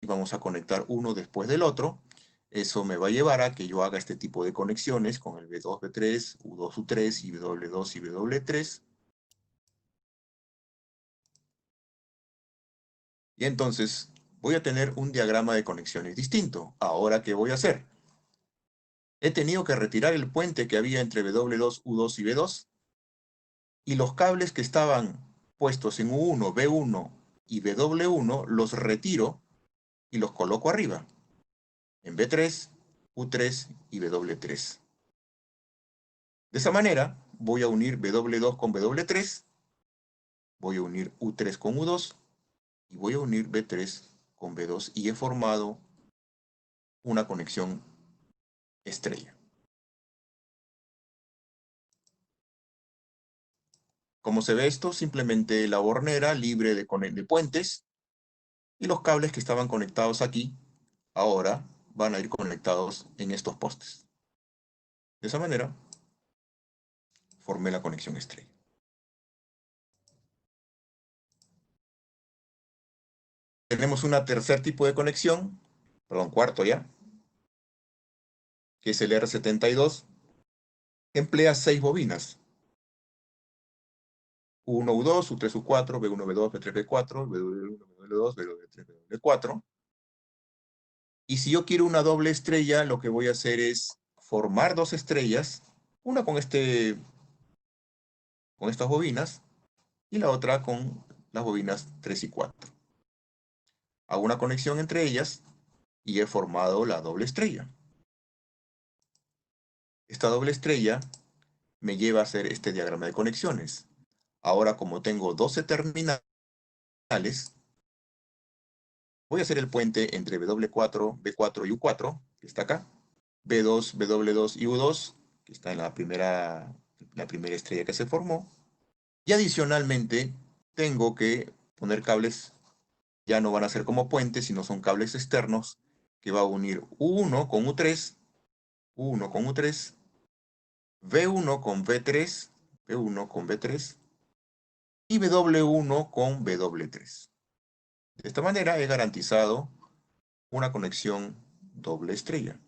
y vamos a conectar uno después del otro. Eso me va a llevar a que yo haga este tipo de conexiones con el B2, B3, U2, U3 y W2 y W3. Y entonces voy a tener un diagrama de conexiones distinto. Ahora, ¿qué voy a hacer? He tenido que retirar el puente que había entre W2, U2 y B2, y los cables que estaban puestos en U1, B1 y BW1 los retiro y los coloco arriba, en B3, U3 y W3. De esa manera voy a unir W2 con W3, voy a unir U3 con U2 y voy a unir B3 con B2 y he formado una conexión estrella. Como se ve esto, simplemente la bornera libre de puentes y los cables que estaban conectados aquí ahora van a ir conectados en estos postes. De esa manera formé la conexión estrella. Tenemos un tercer tipo de conexión, perdón, cuarto ya, que es el R72. Emplea 6 bobinas. U1, U2, U3, U4, B1, B2, B3, B4, W1, W2, W3, W4. Y si yo quiero una doble estrella, lo que voy a hacer es formar 2 estrellas, una con estas bobinas, y la otra con las bobinas 3 y 4. Hago una conexión entre ellas y he formado la doble estrella. Esta doble estrella me lleva a hacer este diagrama de conexiones. Ahora, como tengo 12 terminales, voy a hacer el puente entre W4, B4 y U4, que está acá, B2, W2 y U2, que está en la primera estrella que se formó, y adicionalmente tengo que poner cables, ya no van a ser como puentes, sino son cables externos, que va a unir U1 con U3, U1 con U3, B1 con B3, B1 con B3, y W1 con W3. De esta manera he garantizado una conexión doble estrella.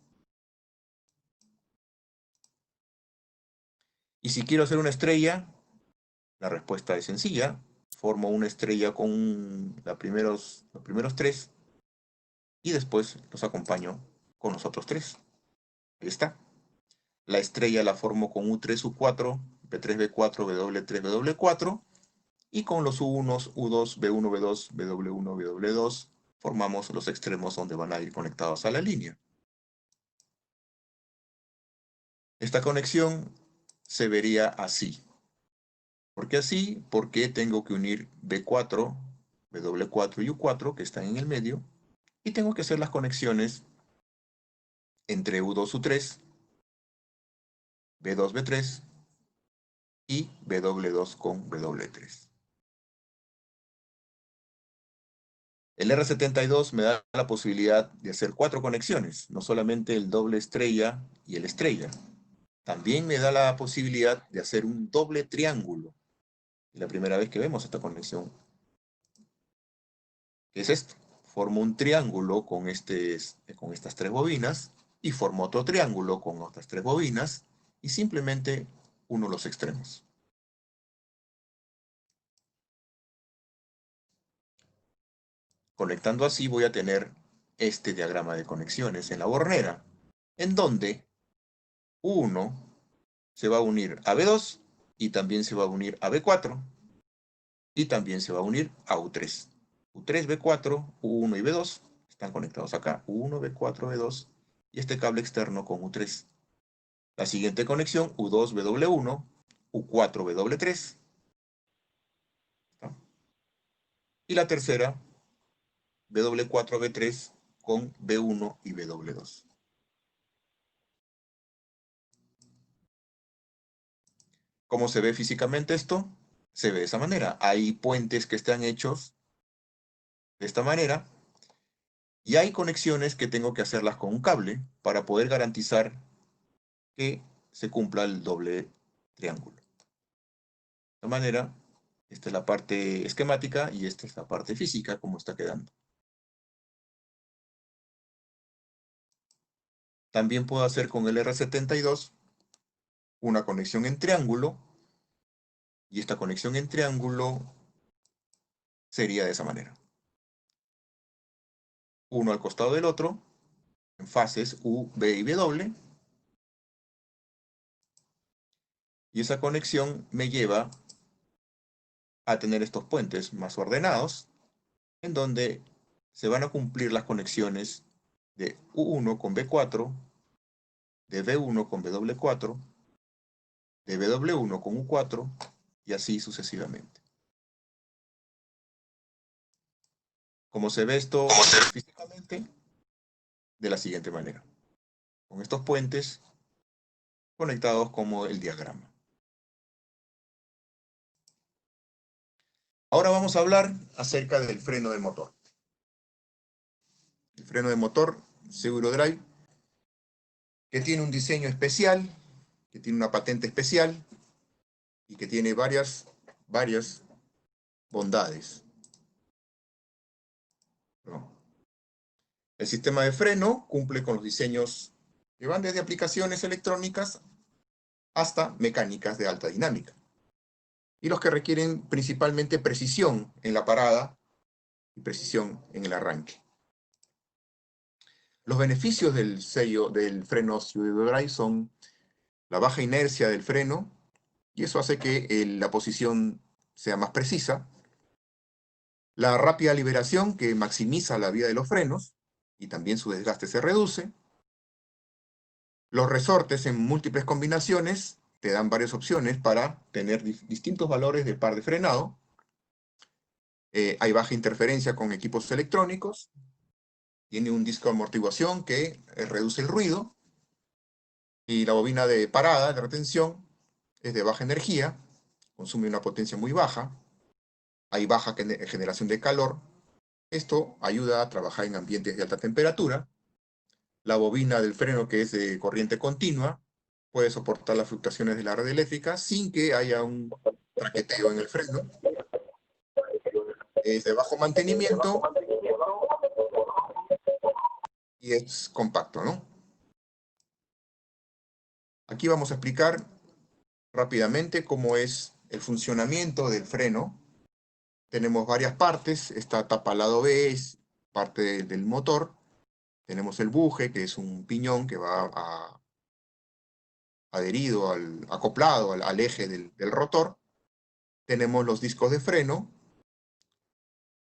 Y si quiero hacer una estrella, la respuesta es sencilla. Formo una estrella con los primeros 3 y después los acompaño con los otros 3. Ahí está. La estrella la formo con U3, U4, B3, B4, W3, W4 y con los U1, U2, B1, B2, BW1, BW2 formamos los extremos donde van a ir conectados a la línea. Esta conexión se vería así. ¿Por qué así? Porque tengo que unir B4, W4 y U4 que están en el medio y tengo que hacer las conexiones entre U2, U3, B2, B3 y BW2 con W3. El R72 me da la posibilidad de hacer 4 conexiones, no solamente el doble estrella y el estrella. También me da la posibilidad de hacer un doble triángulo. Es la primera vez que vemos esta conexión. ¿Qué es esto? Formo un triángulo con estas 3 bobinas y formo otro triángulo con otras 3 bobinas y simplemente uno los extremos. Conectando así voy a tener este diagrama de conexiones en la bornera, en donde 1 se va a unir a B2 y también se va a unir a B4 y también se va a unir a U3. U3, B4, U1 y B2 están conectados acá. U1, B4, B2 y este cable externo con U3. La siguiente conexión, U2, BW1, U4, BW3. ¿Está? Y la tercera, BW4, B3 con B1 y BW2. ¿Cómo se ve físicamente esto? Se ve de esa manera. Hay puentes que están hechos de esta manera y hay conexiones que tengo que hacerlas con un cable para poder garantizar que se cumpla el doble triángulo. De esta manera, esta es la parte esquemática y esta es la parte física, como está quedando. También puedo hacer con el R72 una conexión en triángulo, y esta conexión en triángulo sería de esa manera. Uno al costado del otro, en fases U, B y W. Y esa conexión me lleva a tener estos puentes más ordenados, en donde se van a cumplir las conexiones de U1 con B4, de B1 con BW4, de BW1 con U4, y así sucesivamente. Como se ve esto físicamente, de la siguiente manera, con estos puentes conectados como el diagrama. Ahora vamos a hablar acerca del freno de motor. El freno de motor Segurodrive, que tiene un diseño especial, que tiene una patente especial y que tiene varias bondades. El sistema de freno cumple con los diseños que van desde aplicaciones electrónicas hasta mecánicas de alta dinámica, y los que requieren principalmente precisión en la parada y precisión en el arranque. Los beneficios del freno Segurodrive son la baja inercia del freno, y eso hace que la posición sea más precisa, la rápida liberación, que maximiza la vida de los frenos, y también su desgaste se reduce. Los resortes en múltiples combinaciones te dan varias opciones para tener distintos valores de par de frenado. Hay baja interferencia con equipos electrónicos. Tiene un disco de amortiguación que reduce el ruido. Y la bobina de parada, de retención, es de baja energía, consume una potencia muy baja. Hay baja generación de calor. Esto ayuda a trabajar en ambientes de alta temperatura. La bobina del freno, que es de corriente continua, puede soportar las fluctuaciones de la red eléctrica sin que haya un traqueteo en el freno. Es de bajo mantenimiento y es compacto, ¿no? Aquí vamos a explicar rápidamente cómo es el funcionamiento del freno. Tenemos varias partes. Esta tapa lado B es parte del motor. Tenemos el buje, que es un piñón que va adherido, acoplado al eje del rotor. Tenemos los discos de freno,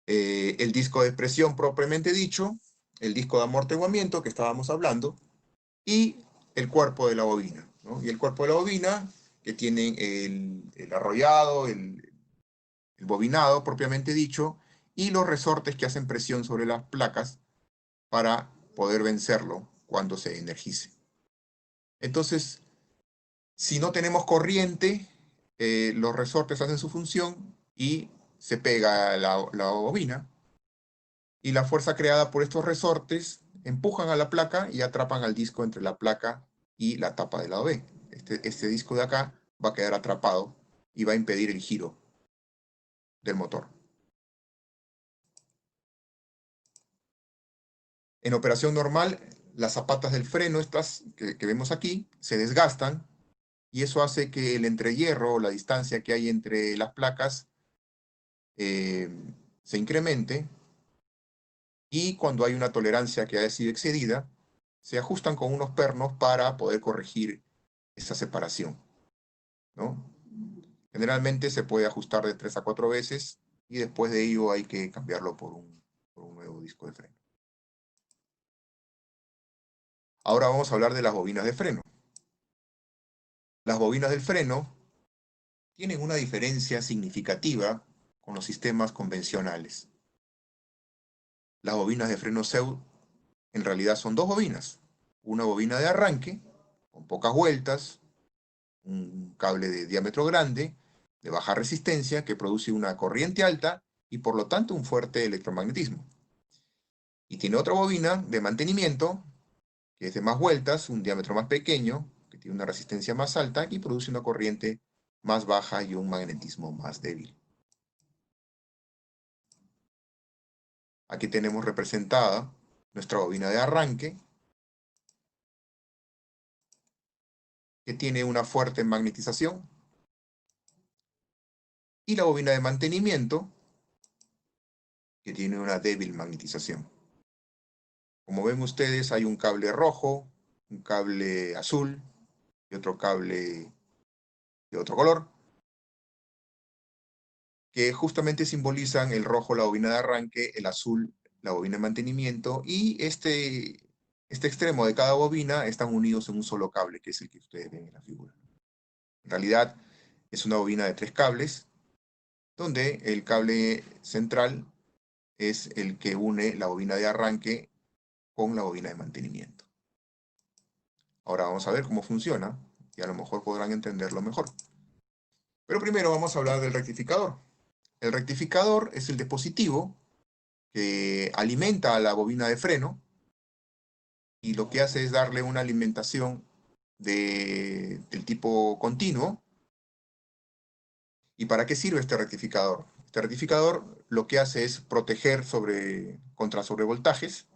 el disco de presión propiamente dicho, el disco de amortiguamiento que estábamos hablando, y el cuerpo de la bobina, ¿no? Y el cuerpo de la bobina, que tiene el arrollado, el bobinado propiamente dicho, y los resortes que hacen presión sobre las placas para poder vencerlo cuando se energice. Entonces, si no tenemos corriente, los resortes hacen su función y se pega la bobina, y la fuerza creada por estos resortes empujan a la placa y atrapan al disco entre la placa y la tapa del lado B. Este disco de acá va a quedar atrapado y va a impedir el giro del motor. En operación normal, las zapatas del freno, estas que vemos aquí, se desgastan, y eso hace que el entrehierro, la distancia que hay entre las placas, se incremente, y cuando hay una tolerancia que haya sido excedida, se ajustan con unos pernos para poder corregir esa separación, ¿no? Generalmente se puede ajustar de 3 a 4 veces, y después de ello hay que cambiarlo por un nuevo disco de freno. Ahora vamos a hablar de las bobinas de freno. Las bobinas del freno tienen una diferencia significativa con los sistemas convencionales. Las bobinas de freno SEU en realidad son dos bobinas. Una bobina de arranque, con pocas vueltas, un cable de diámetro grande, de baja resistencia, que produce una corriente alta y por lo tanto un fuerte electromagnetismo. Y tiene otra bobina de mantenimiento, que es de más vueltas, un diámetro más pequeño, que tiene una resistencia más alta y produce una corriente más baja y un magnetismo más débil. Aquí tenemos representada nuestra bobina de arranque, que tiene una fuerte magnetización, y la bobina de mantenimiento, que tiene una débil magnetización. Como ven ustedes, hay un cable rojo, un cable azul y otro cable de otro color, que justamente simbolizan: el rojo la bobina de arranque, el azul la bobina de mantenimiento, y este extremo de cada bobina están unidos en un solo cable, que es el que ustedes ven en la figura. En realidad es una bobina de 3 cables, donde el cable central es el que une la bobina de arranque con la bobina de mantenimiento. Ahora vamos a ver cómo funciona, y a lo mejor podrán entenderlo mejor. Pero primero vamos a hablar del rectificador. El rectificador es el dispositivo que alimenta a la bobina de freno, y lo que hace es darle una alimentación del tipo continuo. ¿Y para qué sirve este rectificador? Este rectificador lo que hace es proteger contra sobrevoltajes,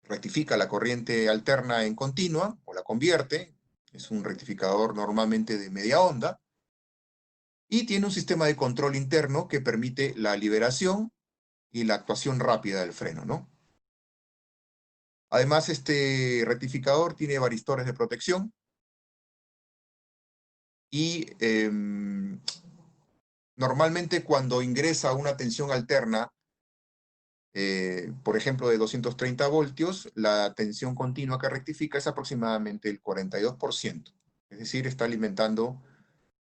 rectifica la corriente alterna en continua, o la convierte. Es un rectificador normalmente de media onda, y tiene un sistema de control interno que permite la liberación y la actuación rápida del freno, ¿no? Además, este rectificador tiene varistores de protección, y normalmente cuando ingresa una tensión alterna, por ejemplo de 230 voltios, la tensión continua que rectifica es aproximadamente el 42%. Es decir, está alimentando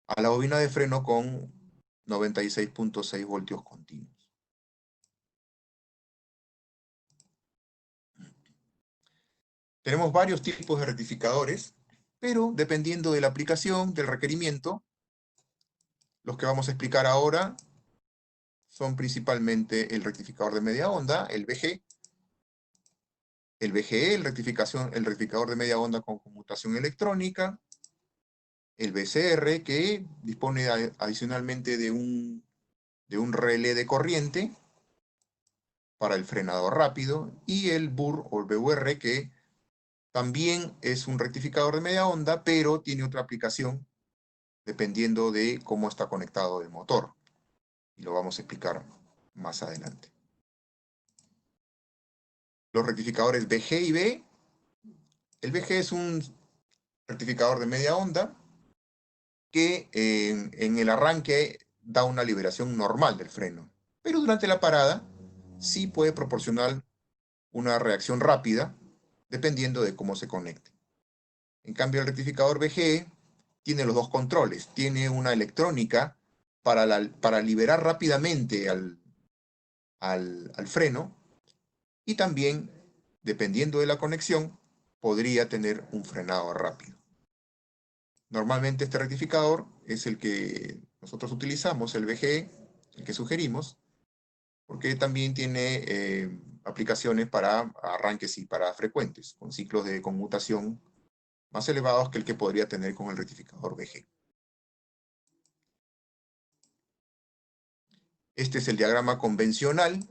a la bobina de freno con 96.6 voltios continuos. Tenemos varios tipos de rectificadores, pero dependiendo de la aplicación, del requerimiento, los que vamos a explicar ahora son principalmente el rectificador de media onda, el VG, el VGE, el rectificador de media onda con conmutación electrónica, el VCR, que dispone adicionalmente de un relé de corriente para el frenado rápido, y el BUR o el BUR, que también es un rectificador de media onda, pero tiene otra aplicación dependiendo de cómo está conectado el motor, y lo vamos a explicar más adelante. Los rectificadores VG y B. El VG es un rectificador de media onda que en el arranque da una liberación normal del freno, pero durante la parada sí puede proporcionar una reacción rápida dependiendo de cómo se conecte. En cambio, el rectificador VGE tiene los dos controles. Tiene una electrónica para liberar rápidamente al freno, y también, dependiendo de la conexión, podría tener un frenado rápido. Normalmente este rectificador es el que nosotros utilizamos, el VGE, el que sugerimos, porque también tiene aplicaciones para arranques y paradas frecuentes, con ciclos de conmutación más elevados que el que podría tener con el rectificador VG. Este es el diagrama convencional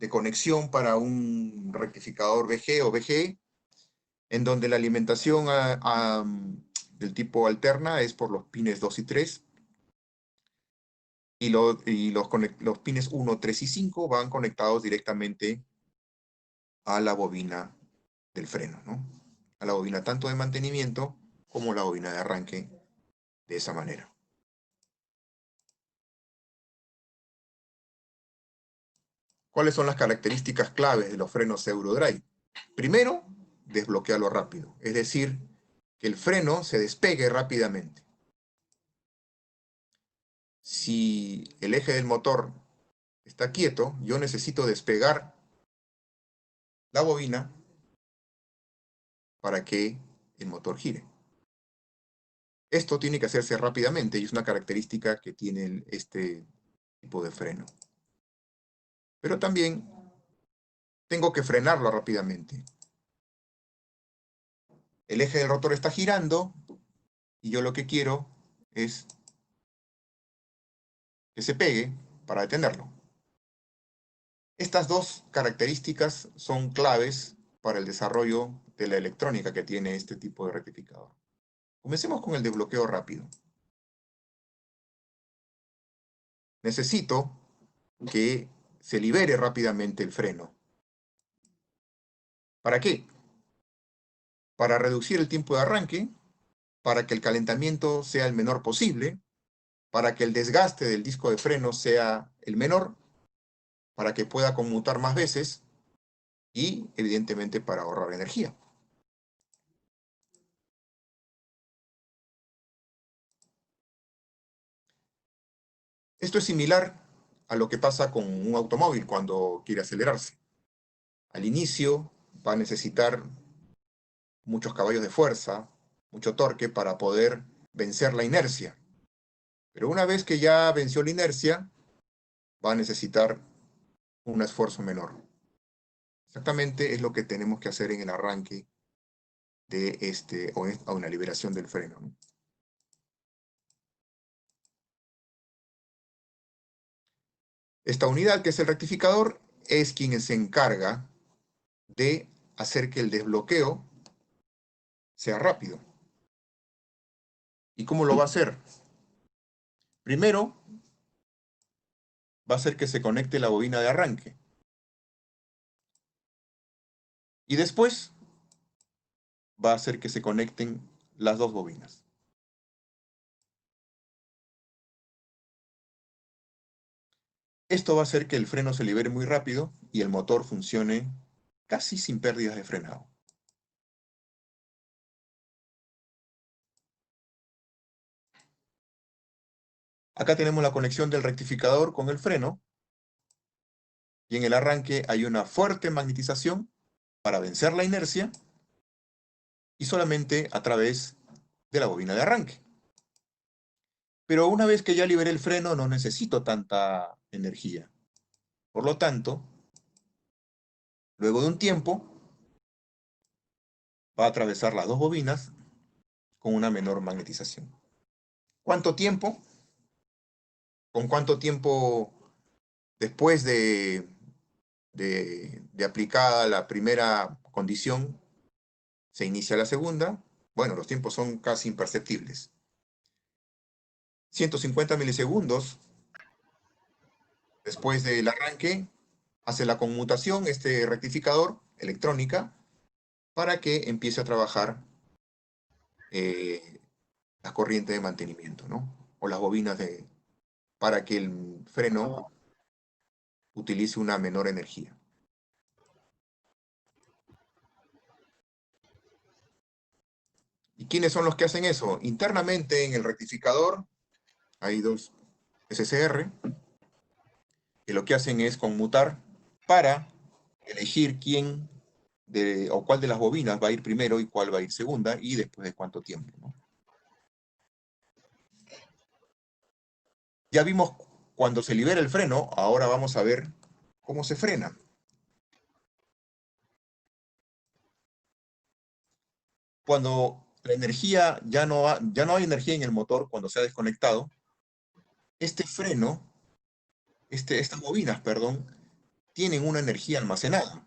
de conexión para un rectificador VG o VGE, en donde la alimentación del tipo alterna es por los pines 2 y 3, y los pines 1, 3 y 5 van conectados directamente a la bobina del freno, ¿no? A la bobina tanto de mantenimiento como la bobina de arranque, de esa manera. ¿Cuáles son las características claves de los frenos Eurodrive? Primero, desbloquearlo rápido, es decir, que el freno se despegue rápidamente. Si el eje del motor está quieto, yo necesito despegar la bobina para que el motor gire. Esto tiene que hacerse rápidamente y es una característica que tiene este tipo de freno. Pero también tengo que frenarlo rápidamente. El eje del rotor está girando y yo lo que quiero es que se pegue para detenerlo. Estas dos características son claves para el desarrollo de la electrónica que tiene este tipo de rectificador. Comencemos con el desbloqueo rápido. Necesito que se libere rápidamente el freno. ¿Para qué? Para reducir el tiempo de arranque, para que el calentamiento sea el menor posible, para que el desgaste del disco de freno sea el menor, para que pueda conmutar más veces y, evidentemente, para ahorrar energía. Esto es similar a lo que pasa con un automóvil cuando quiere acelerarse. Al inicio va a necesitar muchos caballos de fuerza, mucho torque para poder vencer la inercia. Pero una vez que ya venció la inercia, va a necesitar un esfuerzo menor. Exactamente es lo que tenemos que hacer en el arranque de o una liberación del freno, ¿no? Esta unidad, que es el rectificador, es quien se encarga de hacer que el desbloqueo sea rápido. ¿Y cómo lo va a hacer? Primero, va a hacer que se conecte la bobina de arranque. Y después, va a hacer que se conecten las dos bobinas. Esto va a hacer que el freno se libere muy rápido y el motor funcione casi sin pérdidas de frenado. Acá tenemos la conexión del rectificador con el freno, y en el arranque hay una fuerte magnetización para vencer la inercia, y solamente a través de la bobina de arranque. Pero una vez que ya liberé el freno, no necesito tanta energía. Por lo tanto, luego de un tiempo, va a atravesar las dos bobinas con una menor magnetización. ¿Cuánto tiempo? ¿Con cuánto tiempo después de aplicada la primera condición se inicia la segunda? Bueno, los tiempos son casi imperceptibles. 150 milisegundos después del arranque, hace la conmutación este rectificador electrónica para que empiece a trabajar las corrientes de mantenimiento, ¿no? O las bobinas para que el freno utilice una menor energía. ¿Y quiénes son los que hacen eso? Internamente en el rectificador hay dos SCR que lo que hacen es conmutar para elegir quién o cuál de las bobinas va a ir primero y cuál va a ir segunda y después de cuánto tiempo, ¿no? Ya vimos cuando se libera el freno, ahora vamos a ver cómo se frena. Cuando la energía ya no hay energía en el motor, cuando se ha desconectado, este freno, estas bobinas, perdón, tienen una energía almacenada.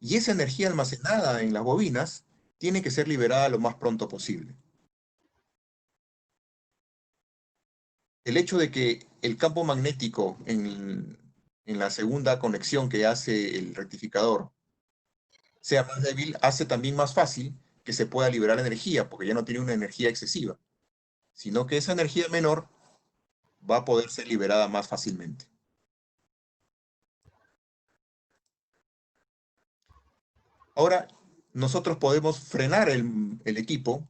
Y esa energía almacenada en las bobinas tiene que ser liberada lo más pronto posible. El hecho de que el campo magnético en la segunda conexión que hace el rectificador sea más débil, hace también más fácil que se pueda liberar energía, porque ya no tiene una energía excesiva, sino que esa energía menor va a poder ser liberada más fácilmente. Ahora, nosotros podemos frenar el equipo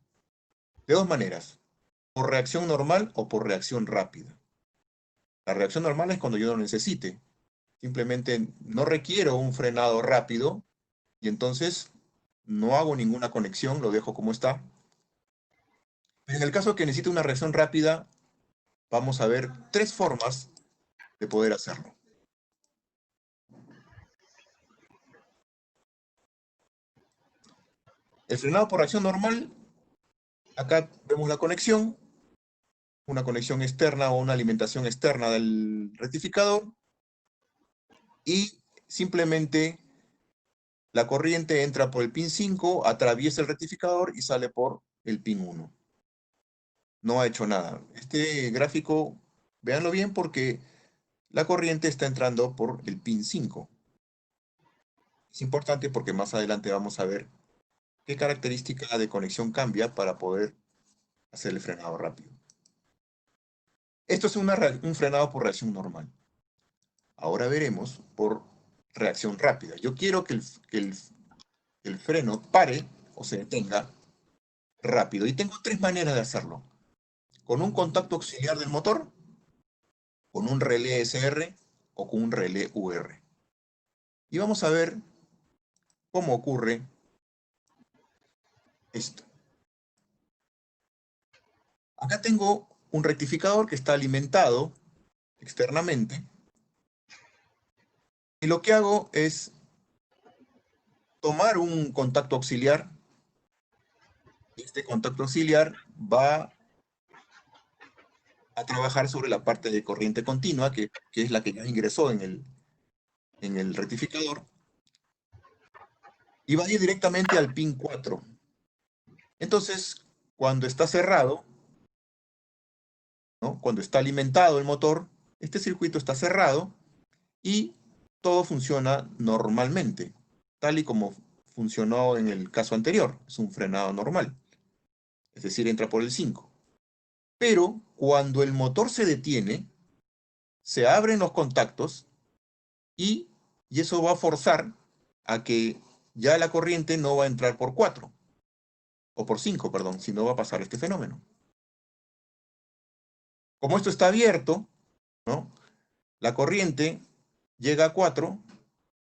de dos maneras, por reacción normal o por reacción rápida. La reacción normal es cuando yo no necesite. Simplemente no requiero un frenado rápido y entonces no hago ninguna conexión, lo dejo como está. Pero en el caso que necesite una reacción rápida, vamos a ver tres formas de poder hacerlo. El frenado por reacción normal, acá vemos la conexión, una conexión externa o una alimentación externa del rectificador y simplemente la corriente entra por el pin 5, atraviesa el rectificador y sale por el pin 1. No ha hecho nada. Este gráfico, véanlo bien porque la corriente está entrando por el pin 5. Es importante porque más adelante vamos a ver qué característica de conexión cambia para poder hacer el frenado rápido. Esto es un frenado por reacción normal. Ahora veremos por reacción rápida. Yo quiero que el freno pare o se detenga rápido. Y tengo tres maneras de hacerlo. Con un contacto auxiliar del motor, con un relé SR o con un relé UR. Y vamos a ver cómo ocurre esto. Acá tengo un rectificador que está alimentado externamente. Y lo que hago es tomar un contacto auxiliar. Este contacto auxiliar va a trabajar sobre la parte de corriente continua, que es la que ya ingresó en el rectificador. Y va a ir directamente al pin 4. Entonces, cuando está cerrado, ¿no? Cuando está alimentado el motor, este circuito está cerrado y todo funciona normalmente, tal y como funcionó en el caso anterior. Es un frenado normal, es decir, entra por el 5. Pero cuando el motor se detiene, se abren los contactos y eso va a forzar a que ya la corriente no va a entrar por 4, o por 5, perdón, sino va a pasar este fenómeno. Como esto está abierto, ¿no? La corriente llega a 4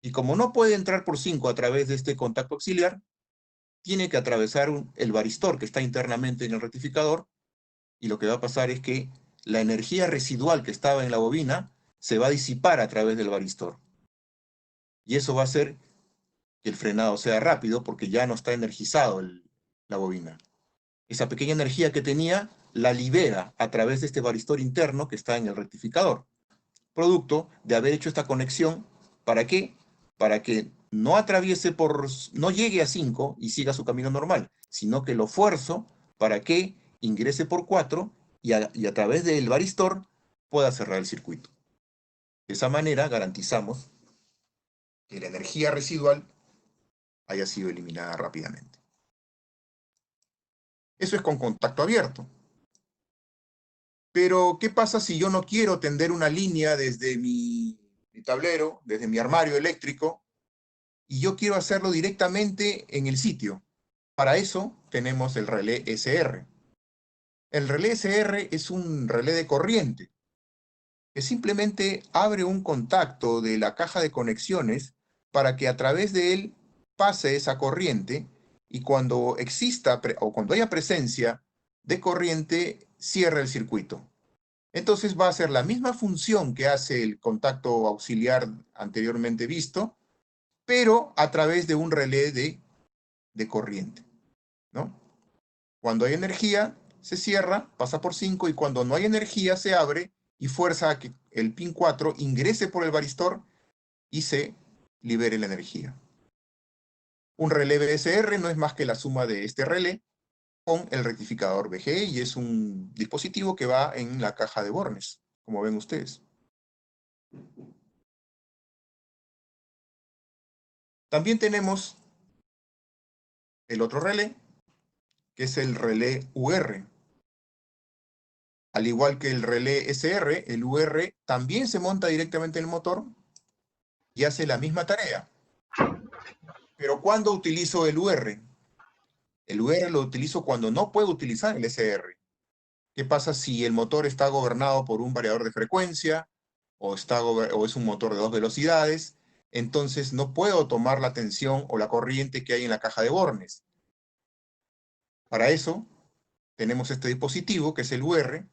y como no puede entrar por 5 a través de este contacto auxiliar, tiene que atravesar el varistor que está internamente en el rectificador y lo que va a pasar es que la energía residual que estaba en la bobina se va a disipar a través del varistor. Y eso va a hacer que el frenado sea rápido porque ya no está energizado la bobina. Esa pequeña energía que tenía la libera a través de este varistor interno que está en el rectificador. Producto de haber hecho esta conexión, ¿para qué? Para que no atraviese no llegue a 5 y siga su camino normal, sino que lo fuerzo para que ingrese por 4 y a través del varistor pueda cerrar el circuito. De esa manera garantizamos que la energía residual haya sido eliminada rápidamente. Eso es con contacto abierto. Pero, ¿qué pasa si yo no quiero tender una línea desde mi tablero, desde mi armario eléctrico, y yo quiero hacerlo directamente en el sitio? Para eso tenemos el relé SR. El relé SR es un relé de corriente que simplemente abre un contacto de la caja de conexiones para que a través de él pase esa corriente y cuando exista o cuando haya presencia de corriente, cierre el circuito. Entonces va a hacer la misma función que hace el contacto auxiliar anteriormente visto, pero a través de un relé de corriente, ¿no? Cuando hay energía, se cierra, pasa por 5, y cuando no hay energía, se abre y fuerza a que el pin 4 ingrese por el varistor y se libere la energía. Un relé VSR no es más que la suma de este relé con el rectificador VGE y es un dispositivo que va en la caja de bornes, como ven ustedes. También tenemos el otro relé, que es el relé UR. Al igual que el relé SR, el UR también se monta directamente en el motor y hace la misma tarea. Pero ¿cuándo utilizo el UR? El UR lo utilizo cuando no puedo utilizar el SR. ¿Qué pasa si el motor está gobernado por un variador de frecuencia o es un motor de 2 velocidades? Entonces no puedo tomar la tensión o la corriente que hay en la caja de bornes. Para eso tenemos este dispositivo, que es el UR,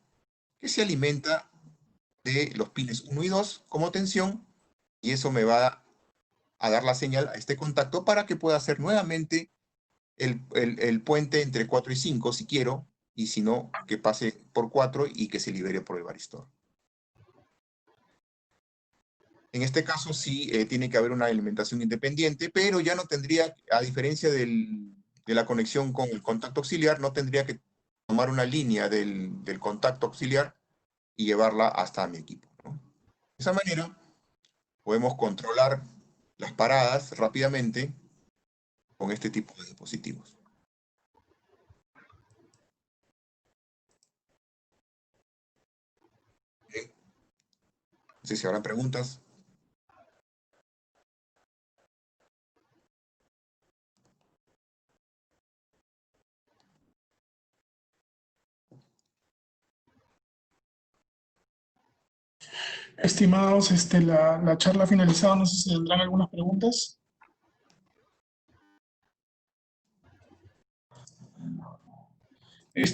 que se alimenta de los pines 1 y 2 como tensión, y eso me va a dar la señal a este contacto para que pueda hacer nuevamente el puente entre 4 y 5 si quiero, y si no, que pase por 4 y que se libere por el varistor. En este caso sí tiene que haber una alimentación independiente, pero ya no tendría, a diferencia de la conexión con el contacto auxiliar, no tendría que tomar una línea del contacto auxiliar y llevarla hasta mi equipo, ¿no? De esa manera podemos controlar las paradas rápidamente con este tipo de dispositivos. Bien. No sé si habrán preguntas. Estimados, la charla ha finalizado. No sé si tendrán algunas preguntas.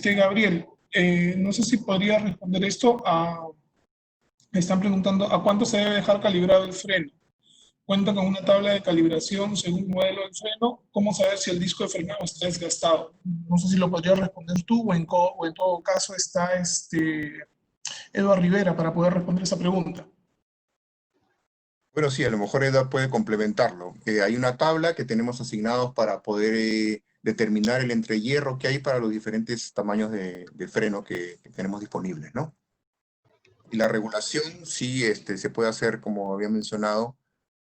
Gabriel, no sé si podría responder esto. Me están preguntando a cuánto se debe dejar calibrado el freno. Cuenta con una tabla de calibración según el modelo del freno. ¿Cómo saber si el disco de frenado está desgastado? No sé si lo podrías responder tú o en todo caso está Eduardo Rivera para poder responder esa pregunta. Bueno, sí, a lo mejor Eda puede complementarlo. Hay una tabla que tenemos asignados para poder determinar el entrehierro que hay para los diferentes tamaños de freno que tenemos disponibles, ¿no? Y la regulación sí se puede hacer, como había mencionado,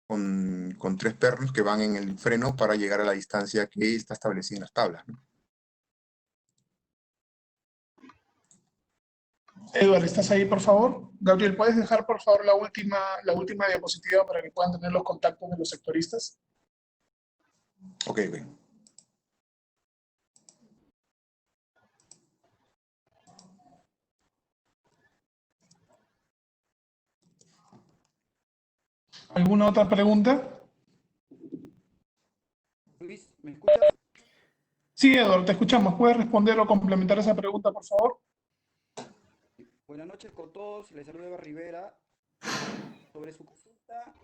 con 3 pernos que van en el freno para llegar a la distancia que está establecida en las tablas, ¿no? Eduardo, ¿estás ahí, por favor? Gabriel, ¿puedes dejar, por favor, la última diapositiva para que puedan tener los contactos de los sectoristas? Ok, ok. ¿Alguna otra pregunta? Luis, ¿me escuchas? Sí, Eduardo, te escuchamos. ¿Puedes responder o complementar esa pregunta, por favor? Buenas noches con todos, les saluda Eva Rivera. Sobre su consulta,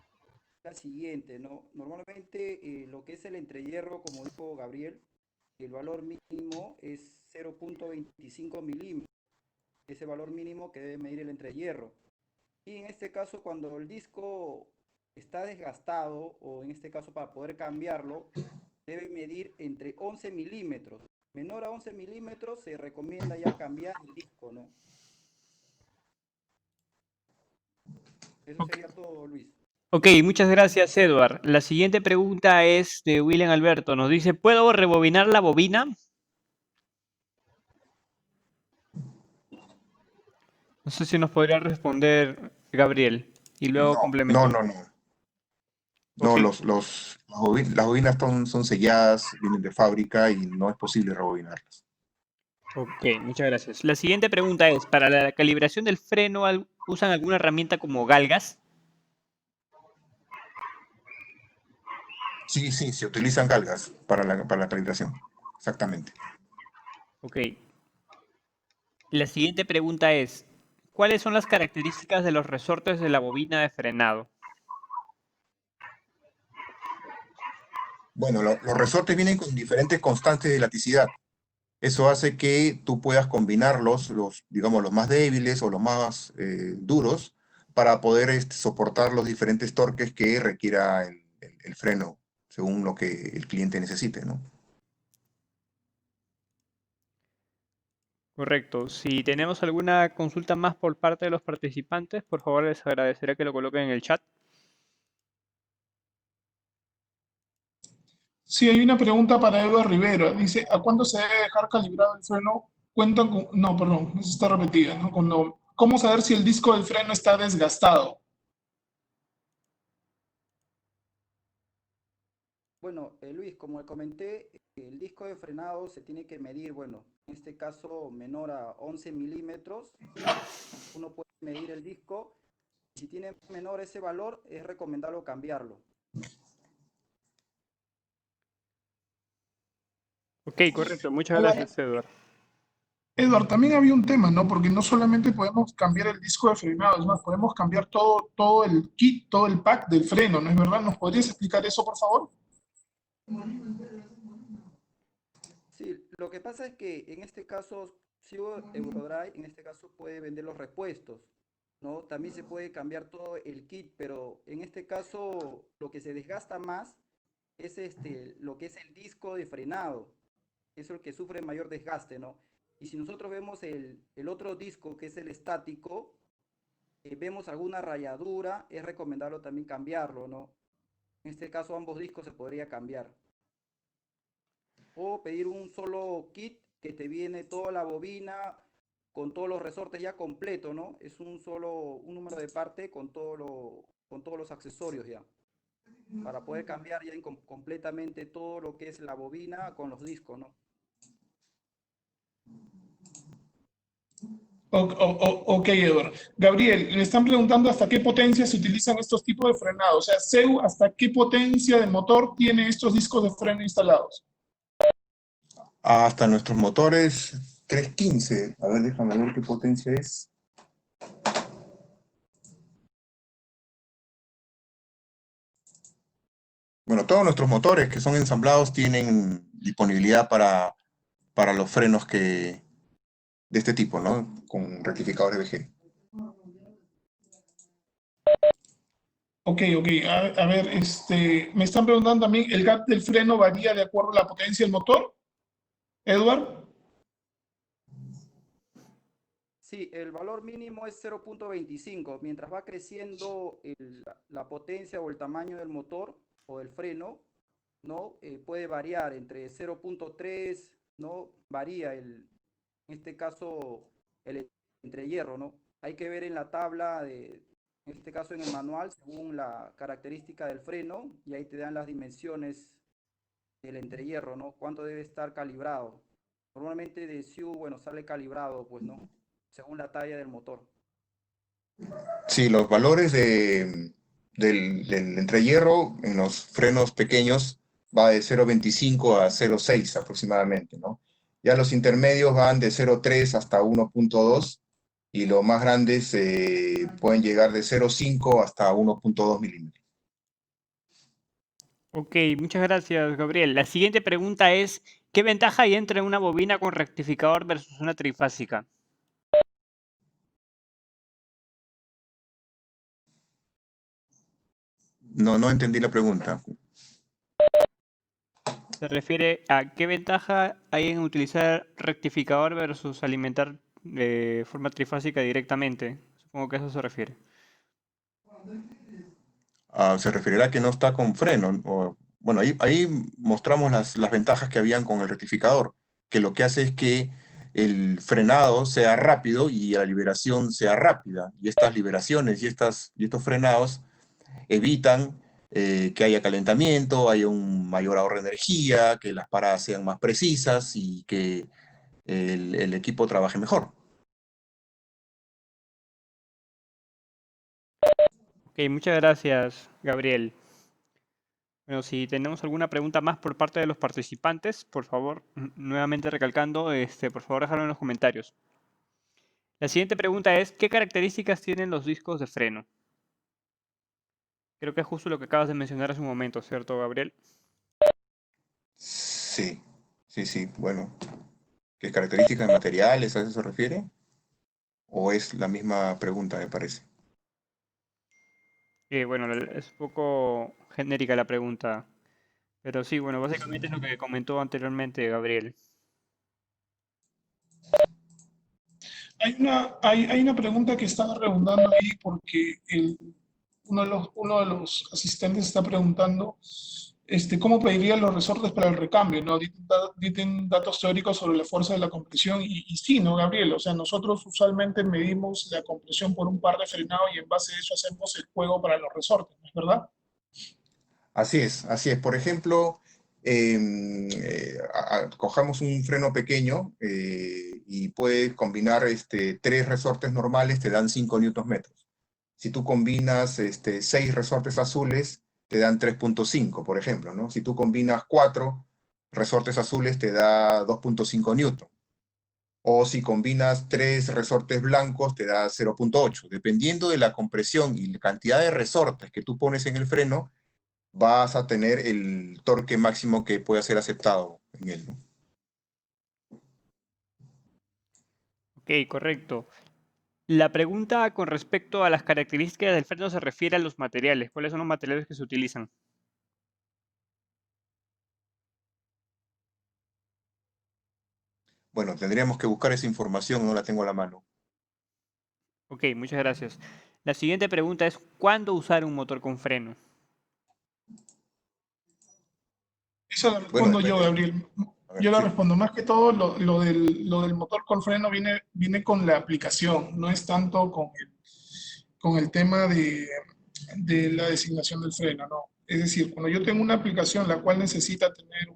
la siguiente, ¿no? Normalmente lo que es el entrehierro, como dijo Gabriel, el valor mínimo es 0.25 milímetros, ese valor mínimo que debe medir el entrehierro. Y en este caso, cuando el disco está desgastado, o en este caso para poder cambiarlo, debe medir entre 11 milímetros. Menor a 11 milímetros se recomienda ya cambiar el disco, ¿no? Eso sería todo, Luis. Ok, muchas gracias, Edward. La siguiente pregunta es de William Alberto. Nos dice, ¿puedo rebobinar la bobina? No sé si nos podría responder Gabriel y luego complemento. No. No, Ok. las bobinas son selladas, vienen de fábrica y no es posible rebobinarlas. Ok, muchas gracias. La siguiente pregunta es, ¿para la calibración del freno usan alguna herramienta como galgas? Sí, se utilizan galgas para la calibración. Exactamente. Ok. La siguiente pregunta es, ¿cuáles son las características de los resortes de la bobina de frenado? Bueno, los resortes vienen con diferentes constantes de elasticidad. Eso hace que tú puedas combinarlos, digamos, los más débiles o los más duros, para poder soportar los diferentes torques que requiera el freno, según lo que el cliente necesite, ¿no? Correcto. Si tenemos alguna consulta más por parte de los participantes, por favor les agradecería que lo coloquen en el chat. Sí, hay una pregunta para Eduardo Rivera. Dice, ¿a cuándo se debe dejar calibrado el freno? Cuentan con... No, perdón, eso está repetida, ¿no? ¿Cómo saber si el disco del freno está desgastado? Bueno, Luis, como le comenté, el disco de frenado se tiene que medir, bueno, en este caso menor a 11 milímetros. Uno puede medir el disco. Si tiene menor ese valor, es recomendable cambiarlo. Ok, correcto. Muchas Ahora, gracias, Edward. Edward, también había un tema, ¿no? Porque no solamente podemos cambiar el disco de frenado, es más, podemos cambiar todo el kit, todo el pack del freno, ¿no es verdad? ¿Nos podrías explicar eso, por favor? Sí, lo que pasa es que en este caso, si Eurodrive, en este caso puede vender los repuestos, ¿no? También se puede cambiar todo el kit, pero en este caso lo que se desgasta más es lo que es el disco de frenado, es el que sufre mayor desgaste, ¿no? Y si nosotros vemos el otro disco, que es el estático, vemos alguna rayadura, es recomendable también cambiarlo, ¿no? En este caso ambos discos se podría cambiar. O pedir un solo kit que te viene toda la bobina con todos los resortes ya completo, ¿no? Es un número de parte con todos los accesorios ya, para poder cambiar ya completamente todo lo que es la bobina con los discos, ¿no? Ok, Edward. Gabriel, le están preguntando hasta qué potencia se utilizan estos tipos de frenado. O sea, CEU, ¿hasta qué potencia de motor tiene estos discos de freno instalados? Hasta nuestros motores 315. A ver, déjame ver qué potencia es. Bueno, todos nuestros motores que son ensamblados tienen disponibilidad para los frenos de este tipo, ¿no? Con rectificadores VG. Ok. A ver, me están preguntando también, ¿el gap del freno varía de acuerdo a la potencia del motor? Edward. Sí, el valor mínimo es 0.25. Mientras va creciendo la potencia o el tamaño del motor o del freno, ¿no? Puede variar entre 0.3, ¿no? Varía en este caso el entrehierro, ¿no? Hay que ver en la tabla en este caso en el manual, según la característica del freno, y ahí te dan las dimensiones del entrehierro, ¿no? Cuánto debe estar calibrado. Normalmente de SIU, bueno, sale calibrado, pues, ¿no? Según la talla del motor. Sí, los valores del entrehierro en los frenos pequeños va de 0.25 a 0.6 aproximadamente, ¿no? Ya los intermedios van de 0.3 hasta 1.2 y los más grandes pueden llegar de 0.5 hasta 1.2 milímetros. Ok, muchas gracias, Gabriel. La siguiente pregunta es, ¿qué ventaja hay entre una bobina con rectificador versus una trifásica? No entendí la pregunta. Se refiere a qué ventaja hay en utilizar rectificador versus alimentar de forma trifásica directamente. Supongo que a eso se refiere. Se referirá a que no está con freno. Bueno, ahí mostramos las ventajas que habían con el rectificador, que lo que hace es que el frenado sea rápido y la liberación sea rápida. Y estas liberaciones y estos frenados evitan que haya calentamiento, haya un mayor ahorro de energía, que las paradas sean más precisas y que el equipo trabaje mejor. Ok, muchas gracias, Gabriel. Bueno, si tenemos alguna pregunta más por parte de los participantes, por favor, nuevamente recalcando, por favor, déjalo en los comentarios. La siguiente pregunta es, ¿qué características tienen los discos de freno? Creo que es justo lo que acabas de mencionar hace un momento, ¿cierto, Gabriel? Sí. Bueno, ¿qué características de materiales a eso se refiere? ¿O es la misma pregunta, me parece? Bueno, es un poco genérica la pregunta, pero sí, bueno, básicamente es lo que comentó anteriormente Gabriel. Hay una pregunta que está rebundando ahí porque uno de los asistentes está preguntando cómo pediría los resortes para el recambio, ¿no? Diten datos teóricos sobre la fuerza de la compresión y sí, ¿no, Gabriel? O sea, nosotros usualmente medimos la compresión por un par de frenado y en base a eso hacemos el juego para los resortes, ¿no es verdad? Así es, así es. Por ejemplo, cojamos un freno pequeño y puedes combinar tres resortes normales, te dan 5 newton metros. Si tú combinas 6 resortes azules, te dan 3.5, por ejemplo, ¿no? Si tú combinas 4 resortes azules, te da 2.5 newton. O si combinas 3 resortes blancos, te da 0.8. Dependiendo de la compresión y la cantidad de resortes que tú pones en el freno, vas a tener el torque máximo que pueda ser aceptado en él, ¿no? Ok, correcto. La pregunta con respecto a las características del freno se refiere a los materiales. ¿Cuáles son los materiales que se utilizan? Bueno, tendríamos que buscar esa información, no la tengo a la mano. Ok, muchas gracias. La siguiente pregunta es, ¿cuándo usar un motor con freno? Esa la Bueno, respondo yo, depende. Gabriel. A ver, Yo la sí. respondo. Más que todo, lo del motor con freno viene con la aplicación, no es tanto con el tema de la designación del freno, ¿no? Es decir, cuando yo tengo una aplicación la cual necesita tener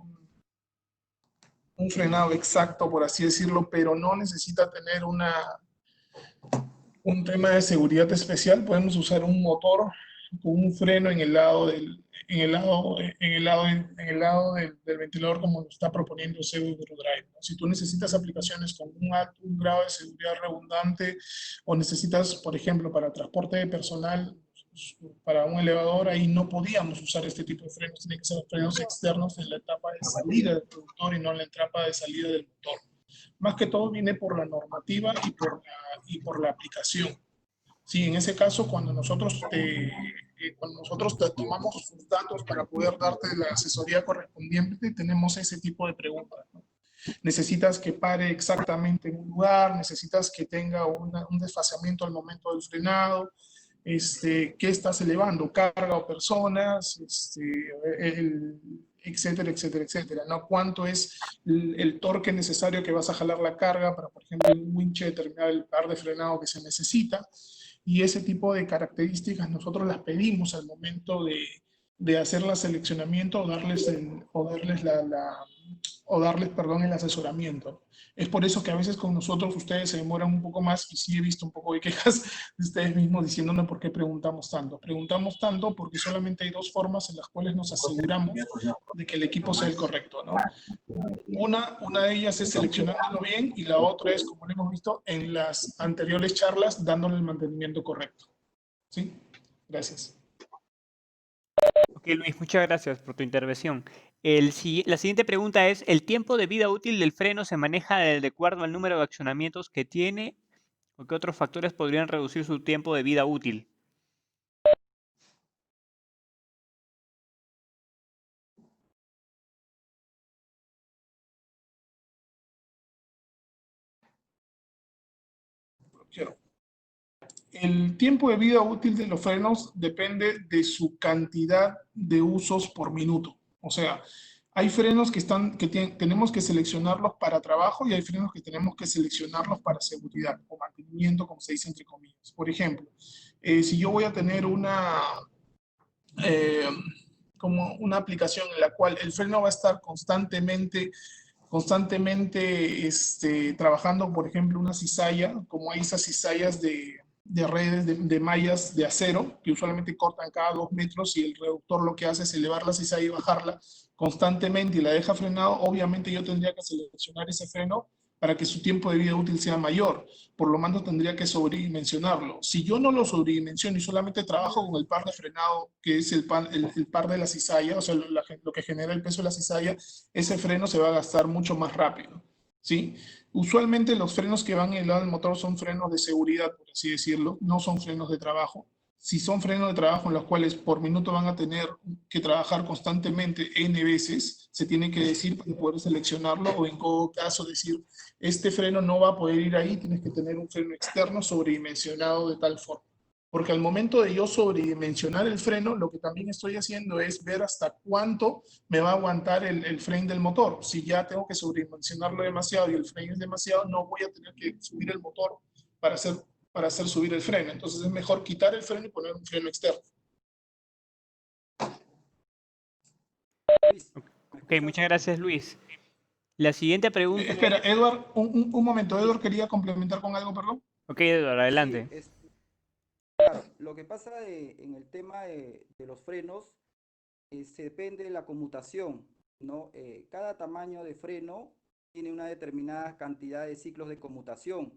un frenado exacto, por así decirlo, pero no necesita tener un tema de seguridad especial, podemos usar un motor con un freno en el lado del ventilador como lo está proponiendo CU Drive, ¿no? Si tú necesitas aplicaciones con un grado de seguridad redundante o necesitas, por ejemplo, para transporte de personal, para un elevador, ahí no podíamos usar este tipo de frenos, tienen que ser frenos externos en la etapa de salida del productor y no en la etapa de salida del motor. Más que todo viene por la normativa y por la aplicación. Sí, en ese caso, cuando nosotros te tomamos sus datos para poder darte la asesoría correspondiente, tenemos ese tipo de preguntas, ¿no? Necesitas que pare exactamente en un lugar, necesitas que tenga un desfasamiento al momento del frenado, qué estás elevando, carga o personas, etcétera, etcétera, etcétera, ¿no? ¿Cuánto es el torque necesario que vas a jalar la carga para, por ejemplo, en un winch determinar el par de frenado que se necesita? Y ese tipo de características nosotros las pedimos al momento de hacer el seleccionamiento o darles, perdón, el asesoramiento. Es por eso que a veces con nosotros ustedes se demoran un poco más y sí he visto un poco de quejas de ustedes mismos diciéndonos por qué preguntamos tanto. Preguntamos tanto porque solamente hay dos formas en las cuales nos aseguramos de que el equipo sea el correcto, ¿no? Una de ellas es seleccionándolo bien y la otra es, como lo hemos visto en las anteriores charlas, dándole el mantenimiento correcto. ¿Sí? Gracias. Ok, Luis, muchas gracias por tu intervención. La siguiente pregunta es, ¿el tiempo de vida útil del freno se maneja de acuerdo al número de accionamientos que tiene o qué otros factores podrían reducir su tiempo de vida útil? Quiero. El tiempo de vida útil de los frenos depende de su cantidad de usos por minuto. O sea, hay frenos tenemos que seleccionarlos para trabajo y hay frenos que tenemos que seleccionarlos para seguridad o mantenimiento, como se dice entre comillas. Por ejemplo, si yo voy a tener eh, como una aplicación en la cual el freno va a estar constantemente trabajando, por ejemplo, una cizalla, como hay esas cizallas de redes de mallas de acero, que usualmente cortan cada 2 metros y el reductor lo que hace es elevar la cizalla y bajarla constantemente y la deja frenado, obviamente yo tendría que seleccionar ese freno para que su tiempo de vida útil sea mayor. Por lo tanto, tendría que sobredimensionarlo. Si yo no lo sobredimensiono y solamente trabajo con el par de frenado, que es el par de la cizalla, o sea, lo que genera el peso de la cizalla, ese freno se va a gastar mucho más rápido, ¿sí? Usualmente los frenos que van en el lado del motor son frenos de seguridad, por así decirlo, no son frenos de trabajo. Si son frenos de trabajo en los cuales por minuto van a tener que trabajar constantemente N veces, se tiene que decir para poder seleccionarlo o en todo caso decir, este freno no va a poder ir ahí, tienes que tener un freno externo sobredimensionado de tal forma. Porque al momento de yo sobredimensionar el freno, lo que también estoy haciendo es ver hasta cuánto me va a aguantar el freno del motor. Si ya tengo que sobredimensionarlo demasiado y el freno es demasiado, no voy a tener que subir el motor para hacer subir el freno. Entonces es mejor quitar el freno y poner un freno externo. Luis, ¿me Ok, escuchas? muchas gracias, Luis. La siguiente pregunta Espera, es... Edward, un momento. Edward quería complementar con algo, perdón. Ok, Eduardo, Sí, adelante. claro, lo que pasa en el tema de los frenos se depende de la conmutación, ¿no? Cada tamaño de freno tiene una determinada cantidad de ciclos de conmutación.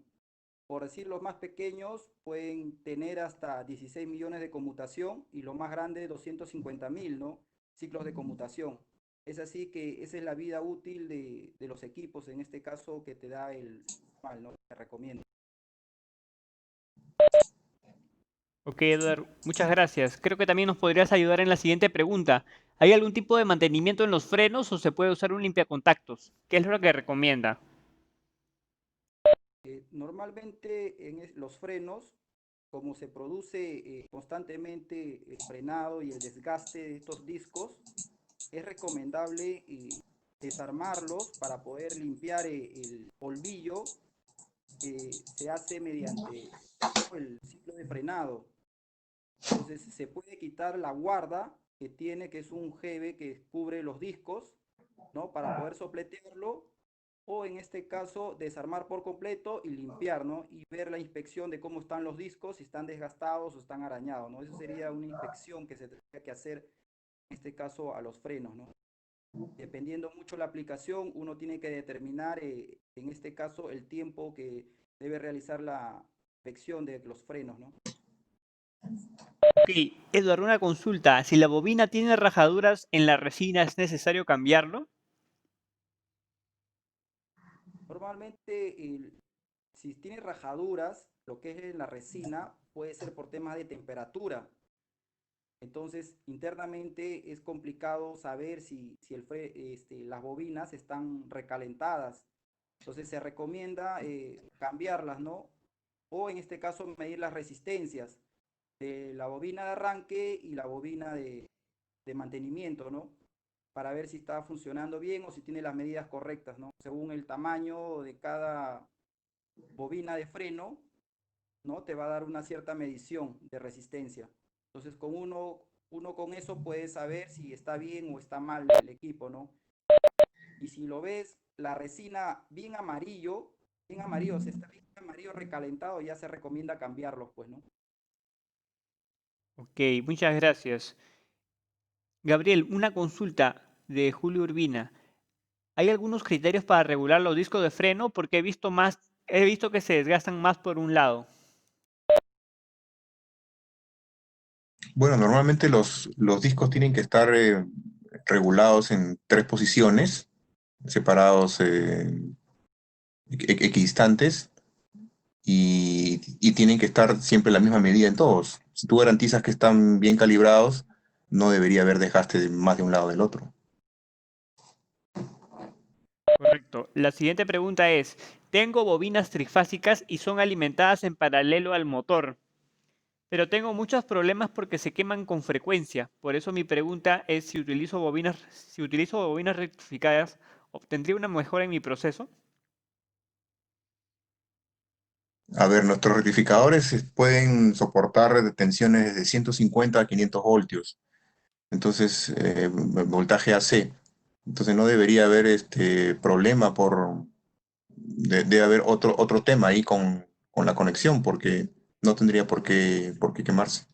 Por decir, los más pequeños pueden tener hasta 16 millones de conmutación y los más grandes 250.000, ¿no? Ciclos de conmutación. Es así que esa es la vida útil de los equipos, en este caso que te da el manual, ¿no? Te recomiendo. Ok, Eduardo, muchas gracias. Creo que también nos podrías ayudar en la siguiente pregunta. ¿Hay algún tipo de mantenimiento en los frenos o se puede usar un limpiacontactos? ¿Qué es lo que recomienda? Normalmente los frenos, como se produce constantemente el frenado y el desgaste de estos discos, es recomendable desarmarlos para poder limpiar el polvillo que se hace mediante el ciclo de frenado. Entonces se puede quitar la guarda que tiene, que es un jeve que cubre los discos, ¿no? Para poder sopletearlo o en este caso desarmar por completo y limpiar, ¿no? Y ver la inspección de cómo están los discos, si están desgastados o están arañados, ¿no? Eso sería una inspección que se tendría que hacer en este caso a los frenos, ¿no? Dependiendo mucho la aplicación, uno tiene que determinar en este caso el tiempo que debe realizar la inspección de los frenos, ¿no? Ok, Eduardo, una consulta. Si la bobina tiene rajaduras en la resina, ¿es necesario cambiarlo? Normalmente, si tiene rajaduras, lo que es en la resina, puede ser por temas de temperatura. Entonces, internamente es complicado saber si las bobinas están recalentadas. Entonces, se recomienda cambiarlas, ¿no? O en este caso, medir las resistencias de la bobina de arranque y la bobina de mantenimiento, ¿no? Para ver si está funcionando bien o si tiene las medidas correctas, ¿no? Según el tamaño de cada bobina de freno, ¿no? Te va a dar una cierta medición de resistencia. Entonces, con uno con eso puede saber si está bien o está mal el equipo, ¿no? Y si lo ves, la resina bien amarillo, o sea, está bien amarillo recalentado, ya se recomienda cambiarlos, pues, ¿no? Ok, muchas gracias. Gabriel, una consulta de Julio Urbina. ¿Hay algunos criterios para regular los discos de freno? Porque he visto que se desgastan más por un lado. Bueno, normalmente los discos tienen que estar regulados en 3 posiciones, separados equidistantes, y tienen que estar siempre la misma medida en todos. Si tú garantizas que están bien calibrados, no debería haber desgaste de más de un lado del otro. Correcto. La siguiente pregunta es, tengo bobinas trifásicas y son alimentadas en paralelo al motor, pero tengo muchos problemas porque se queman con frecuencia. Por eso mi pregunta es si utilizo bobinas rectificadas, ¿obtendría una mejora en mi proceso? A ver, nuestros rectificadores pueden soportar tensiones de 150 a 500 voltios, entonces voltaje AC. Entonces no debería haber problema debe haber otro tema ahí con la conexión, porque no tendría por qué quemarse.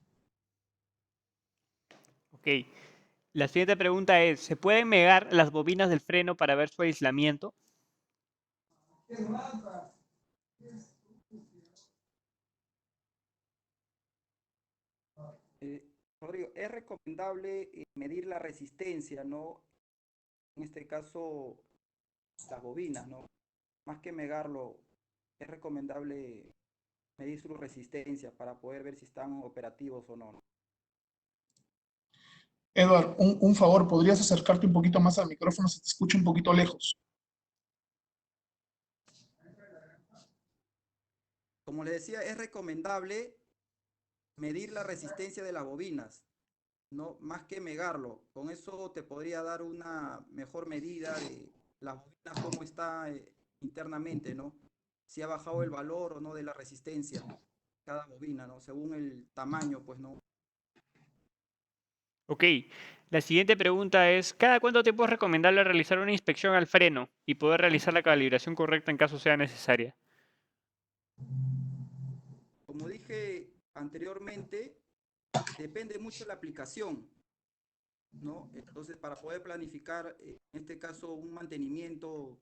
Ok. La siguiente pregunta es, ¿se pueden megar las bobinas del freno para ver su aislamiento? Eh, Rodrigo, es recomendable medir la resistencia, ¿no? En este caso, las bobinas, ¿no? Más que megarlo, es recomendable medir su resistencia para poder ver si están operativos o no. Edward, un favor, ¿podrías acercarte un poquito más al micrófono? Se te escucha un poquito lejos. Como les decía, es recomendable medir la resistencia de las bobinas, no más que megarlo. Con eso te podría dar una mejor medida de las bobinas, cómo está internamente, ¿no? Si ha bajado el valor o no de la resistencia cada bobina, ¿no? Según el tamaño, pues, ¿no? Ok, la siguiente pregunta es, ¿cada cuánto tiempo es recomendable realizar una inspección al freno y poder realizar la calibración correcta en caso sea necesaria? Como dije anteriormente, depende mucho de la aplicación, ¿no? Entonces, para poder planificar, en este caso, un mantenimiento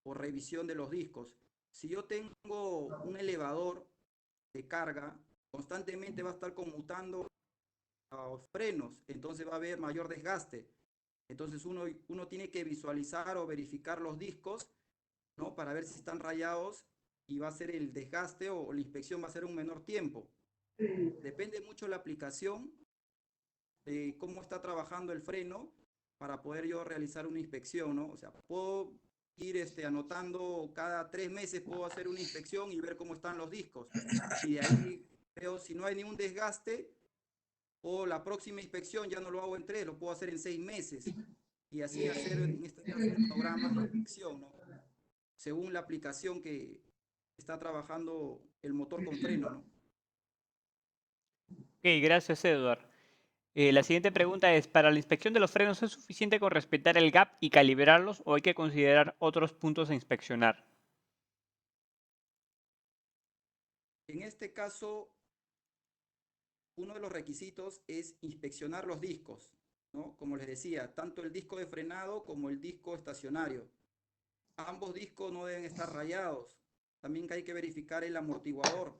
o revisión de los discos, si yo tengo un elevador de carga, constantemente va a estar conmutando a los frenos, entonces va a haber mayor desgaste. Entonces uno tiene que visualizar o verificar los discos, ¿no? Para ver si están rayados y va a ser el desgaste o la inspección va a ser un menor tiempo. Depende mucho de la aplicación, de cómo está trabajando el freno para poder yo realizar una inspección, ¿no? O sea, puedo ir anotando cada 3 meses, puedo hacer una inspección y ver cómo están los discos. Y de ahí veo si no hay ningún desgaste, o la próxima inspección ya no lo hago en 3, lo puedo hacer en 6 meses. Y así hacer, en este caso, un programa de inspección, ¿no? Según la aplicación que está trabajando el motor con freno, ¿no? Ok, gracias, Edward. La siguiente pregunta es, ¿para la inspección de los frenos es suficiente con respetar el gap y calibrarlos o hay que considerar otros puntos a inspeccionar? En este caso, uno de los requisitos es inspeccionar los discos, ¿no? Como les decía, tanto el disco de frenado como el disco estacionario. Ambos discos no deben estar rayados. También hay que verificar el amortiguador,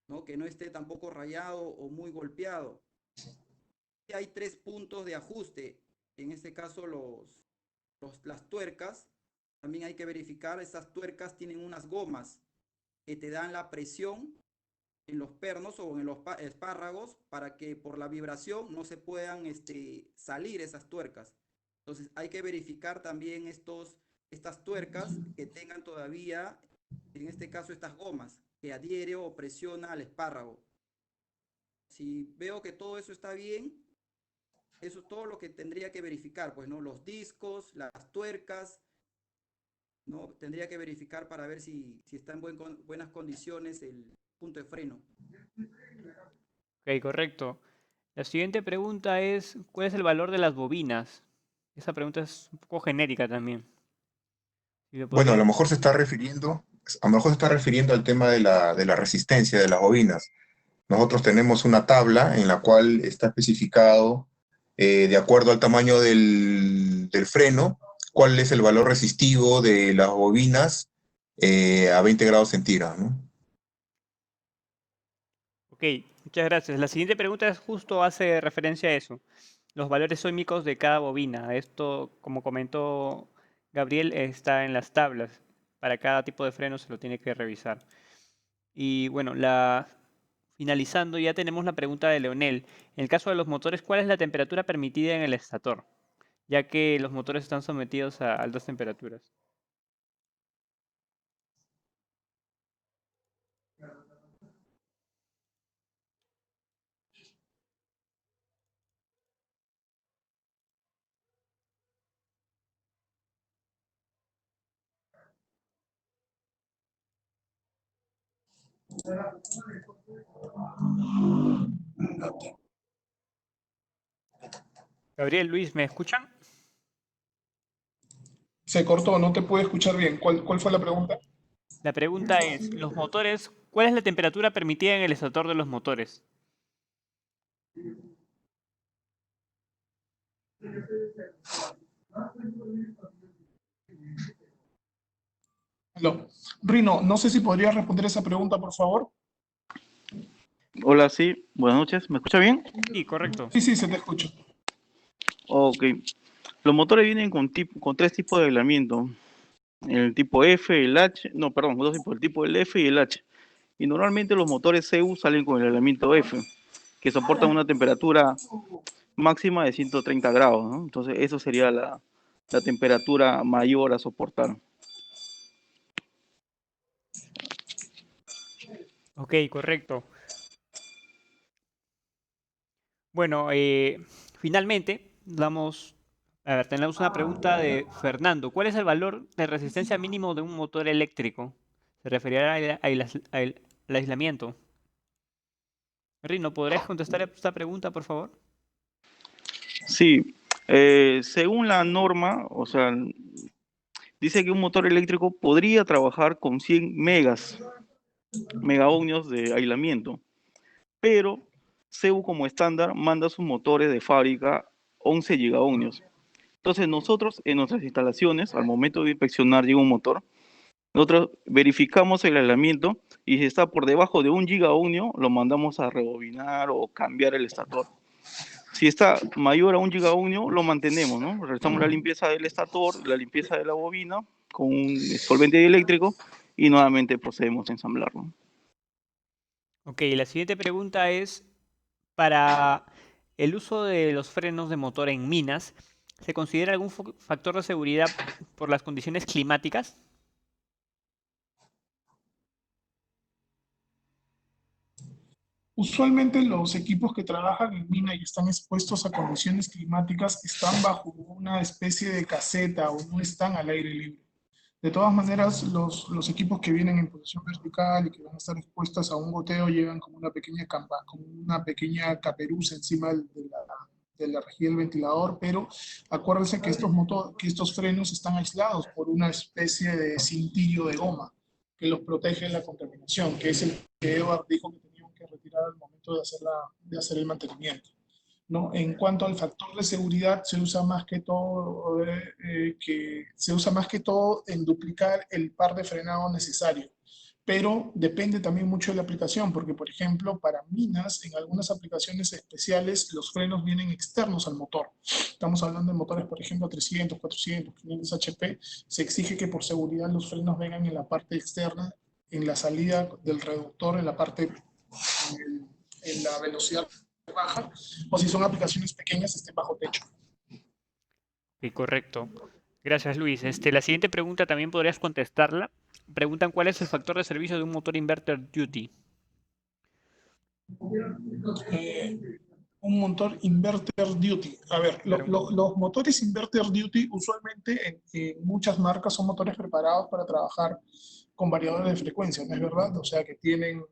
¿no? Que no esté tampoco rayado o muy golpeado. Y hay 3 puntos de ajuste. En este caso, las tuercas. También hay que verificar, esas tuercas tienen unas gomas que te dan la presión en los pernos o en los espárragos para que por la vibración no se puedan salir esas tuercas. Entonces hay que verificar también estas tuercas que tengan todavía, en este caso estas gomas, que adhiere o presiona al espárrago. Si veo que todo eso está bien, eso es todo lo que tendría que verificar, pues, ¿no? Los discos, las tuercas, ¿no? Tendría que verificar para ver si está en buenas condiciones el punto de freno. Ok, correcto. La siguiente pregunta es, ¿cuál es el valor de las bobinas? Esa pregunta es un poco genérica también. Si lo Bueno, a lo podrías- mejor se está refiriendo, al tema de la resistencia de las bobinas. Nosotros tenemos una tabla en la cual está especificado, de acuerdo al tamaño del freno, cuál es el valor resistivo de las bobinas a 20 grados centígrados, ¿no? Ok, muchas gracias. La siguiente pregunta es justo hace referencia a eso. Los valores óhmicos de cada bobina. Esto, como comentó Gabriel, está en las tablas. Para cada tipo de freno se lo tiene que revisar. Y bueno, finalizando, ya tenemos la pregunta de Leonel. En el caso de los motores, ¿cuál es la temperatura permitida en el estator? Ya que los motores están sometidos a altas temperaturas. Gabriel, Luis, ¿me escuchan? Se cortó, no te pude escuchar bien. ¿Cuál fue la pregunta? La pregunta es, los motores, ¿cuál es la temperatura permitida en el estator de los motores? No. Rino, no sé si podrías responder esa pregunta, por favor. Hola, sí, buenas noches. ¿Me escucha bien? Sí, correcto. Sí, sí, se te escucha. Ok. Los motores vienen con 3 tipos de aislamiento. El tipo F, el H, no, perdón, 2 tipos, el tipo el F y el H. Y normalmente los motores CU salen con el aislamiento F, que soportan una temperatura máxima de 130 grados, ¿no? Entonces, eso sería la temperatura mayor a soportar. Ok, correcto. Bueno, finalmente, tenemos una pregunta de Fernando. ¿Cuál es el valor de resistencia mínimo de un motor eléctrico? Se referirá al aislamiento. Rino, ¿podrías contestar esta pregunta, por favor? Sí, según la norma, o sea, dice que un motor eléctrico podría trabajar con 100 megaohmios de aislamiento, pero CEU como estándar manda sus motores de fábrica 11 gigaohmios. Entonces nosotros en nuestras instalaciones, al momento de inspeccionar llega un motor, nosotros verificamos el aislamiento y si está por debajo de 1 gigaohmio, lo mandamos a rebobinar o cambiar el estator. Si está mayor a 1 gigaohmio, lo mantenemos, ¿no? Realizamos la limpieza del estator, la limpieza de la bobina con un solvente eléctrico y nuevamente procedemos a ensamblarlo. Ok, la siguiente pregunta es, para el uso de los frenos de motor en minas, ¿se considera algún factor de seguridad por las condiciones climáticas? Usualmente los equipos que trabajan en mina y están expuestos a condiciones climáticas están bajo una especie de caseta o no están al aire libre. De todas maneras, los equipos que vienen en posición vertical y que van a estar expuestos a un goteo llegan como una pequeña como una pequeña caperuza encima de la rejilla del ventilador, pero acuérdense que que estos frenos están aislados por una especie de cintillo de goma que los protege de la contaminación, que es el que Edward dijo que tenían que retirar al momento de hacer el mantenimiento. ¿No? En cuanto al factor de seguridad, se usa más que todo, se usa más que todo en duplicar el par de frenado necesario. Pero depende también mucho de la aplicación, porque por ejemplo, para minas, en algunas aplicaciones especiales, los frenos vienen externos al motor. Estamos hablando de motores, por ejemplo, 300, 400, 500 HP. Se exige que por seguridad los frenos vengan en la parte externa, en la salida del reductor, en la parte, en la velocidad baja, o si son aplicaciones pequeñas, estén bajo techo. Sí, correcto. Gracias, Luis. La siguiente pregunta también podrías contestarla. Preguntan cuál es el factor de servicio de un motor inverter duty. Un motor inverter duty. A ver, Claro. los motores inverter duty usualmente en muchas marcas son motores preparados para trabajar con variadores de frecuencia, ¿no es verdad? O sea que tienen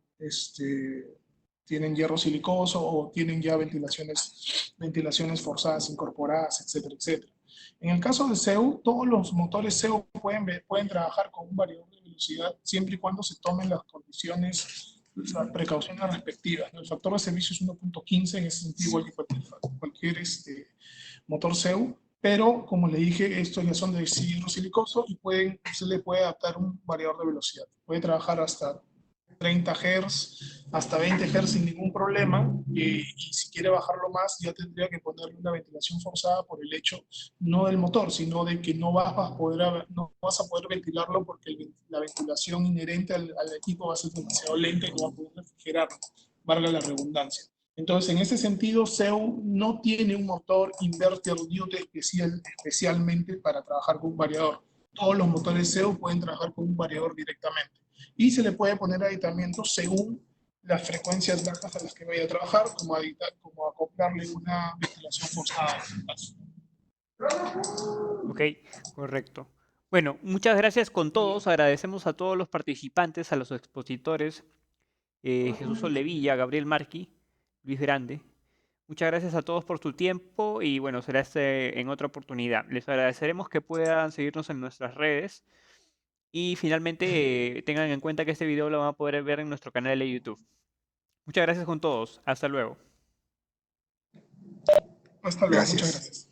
hierro silicoso o tienen ya ventilaciones forzadas incorporadas, etcétera, etcétera. En el caso de CEU, todos los motores CEU pueden trabajar con un variador de velocidad siempre y cuando se tomen las condiciones, las precauciones respectivas, ¿no? El factor de servicio es 1.15, en ese sentido igual que cualquier motor CEU, pero como le dije, estos ya son de hierro silicoso y se le puede adaptar un variador de velocidad. Puede trabajar hasta 30 Hz, hasta 20 Hz sin ningún problema, y si quiere bajarlo más ya tendría que ponerle una ventilación forzada por el hecho, no del motor, sino de que no vas a poder ventilarlo porque la ventilación inherente al equipo va a ser demasiado lenta y no va a poder refrigerarlo, valga la redundancia. Entonces, en ese sentido, CEU no tiene un motor inverter duty especialmente para trabajar con un variador. Todos los motores CEU pueden trabajar con un variador directamente. Y se le puede poner aditamiento según las frecuencias bajas a las que vaya a trabajar, como acoplarle una ventilación forzada. Ok, correcto. Bueno, muchas gracias con todos. Agradecemos a todos los participantes, a los expositores, Jesús Soldevilla, Gabriel Marqui, Luis Grande. Muchas gracias a todos por su tiempo y bueno, será en otra oportunidad. Les agradeceremos que puedan seguirnos en nuestras redes y finalmente tengan en cuenta que este video lo van a poder ver en nuestro canal de YouTube. Muchas gracias con todos. Hasta luego. Hasta luego. Muchas gracias.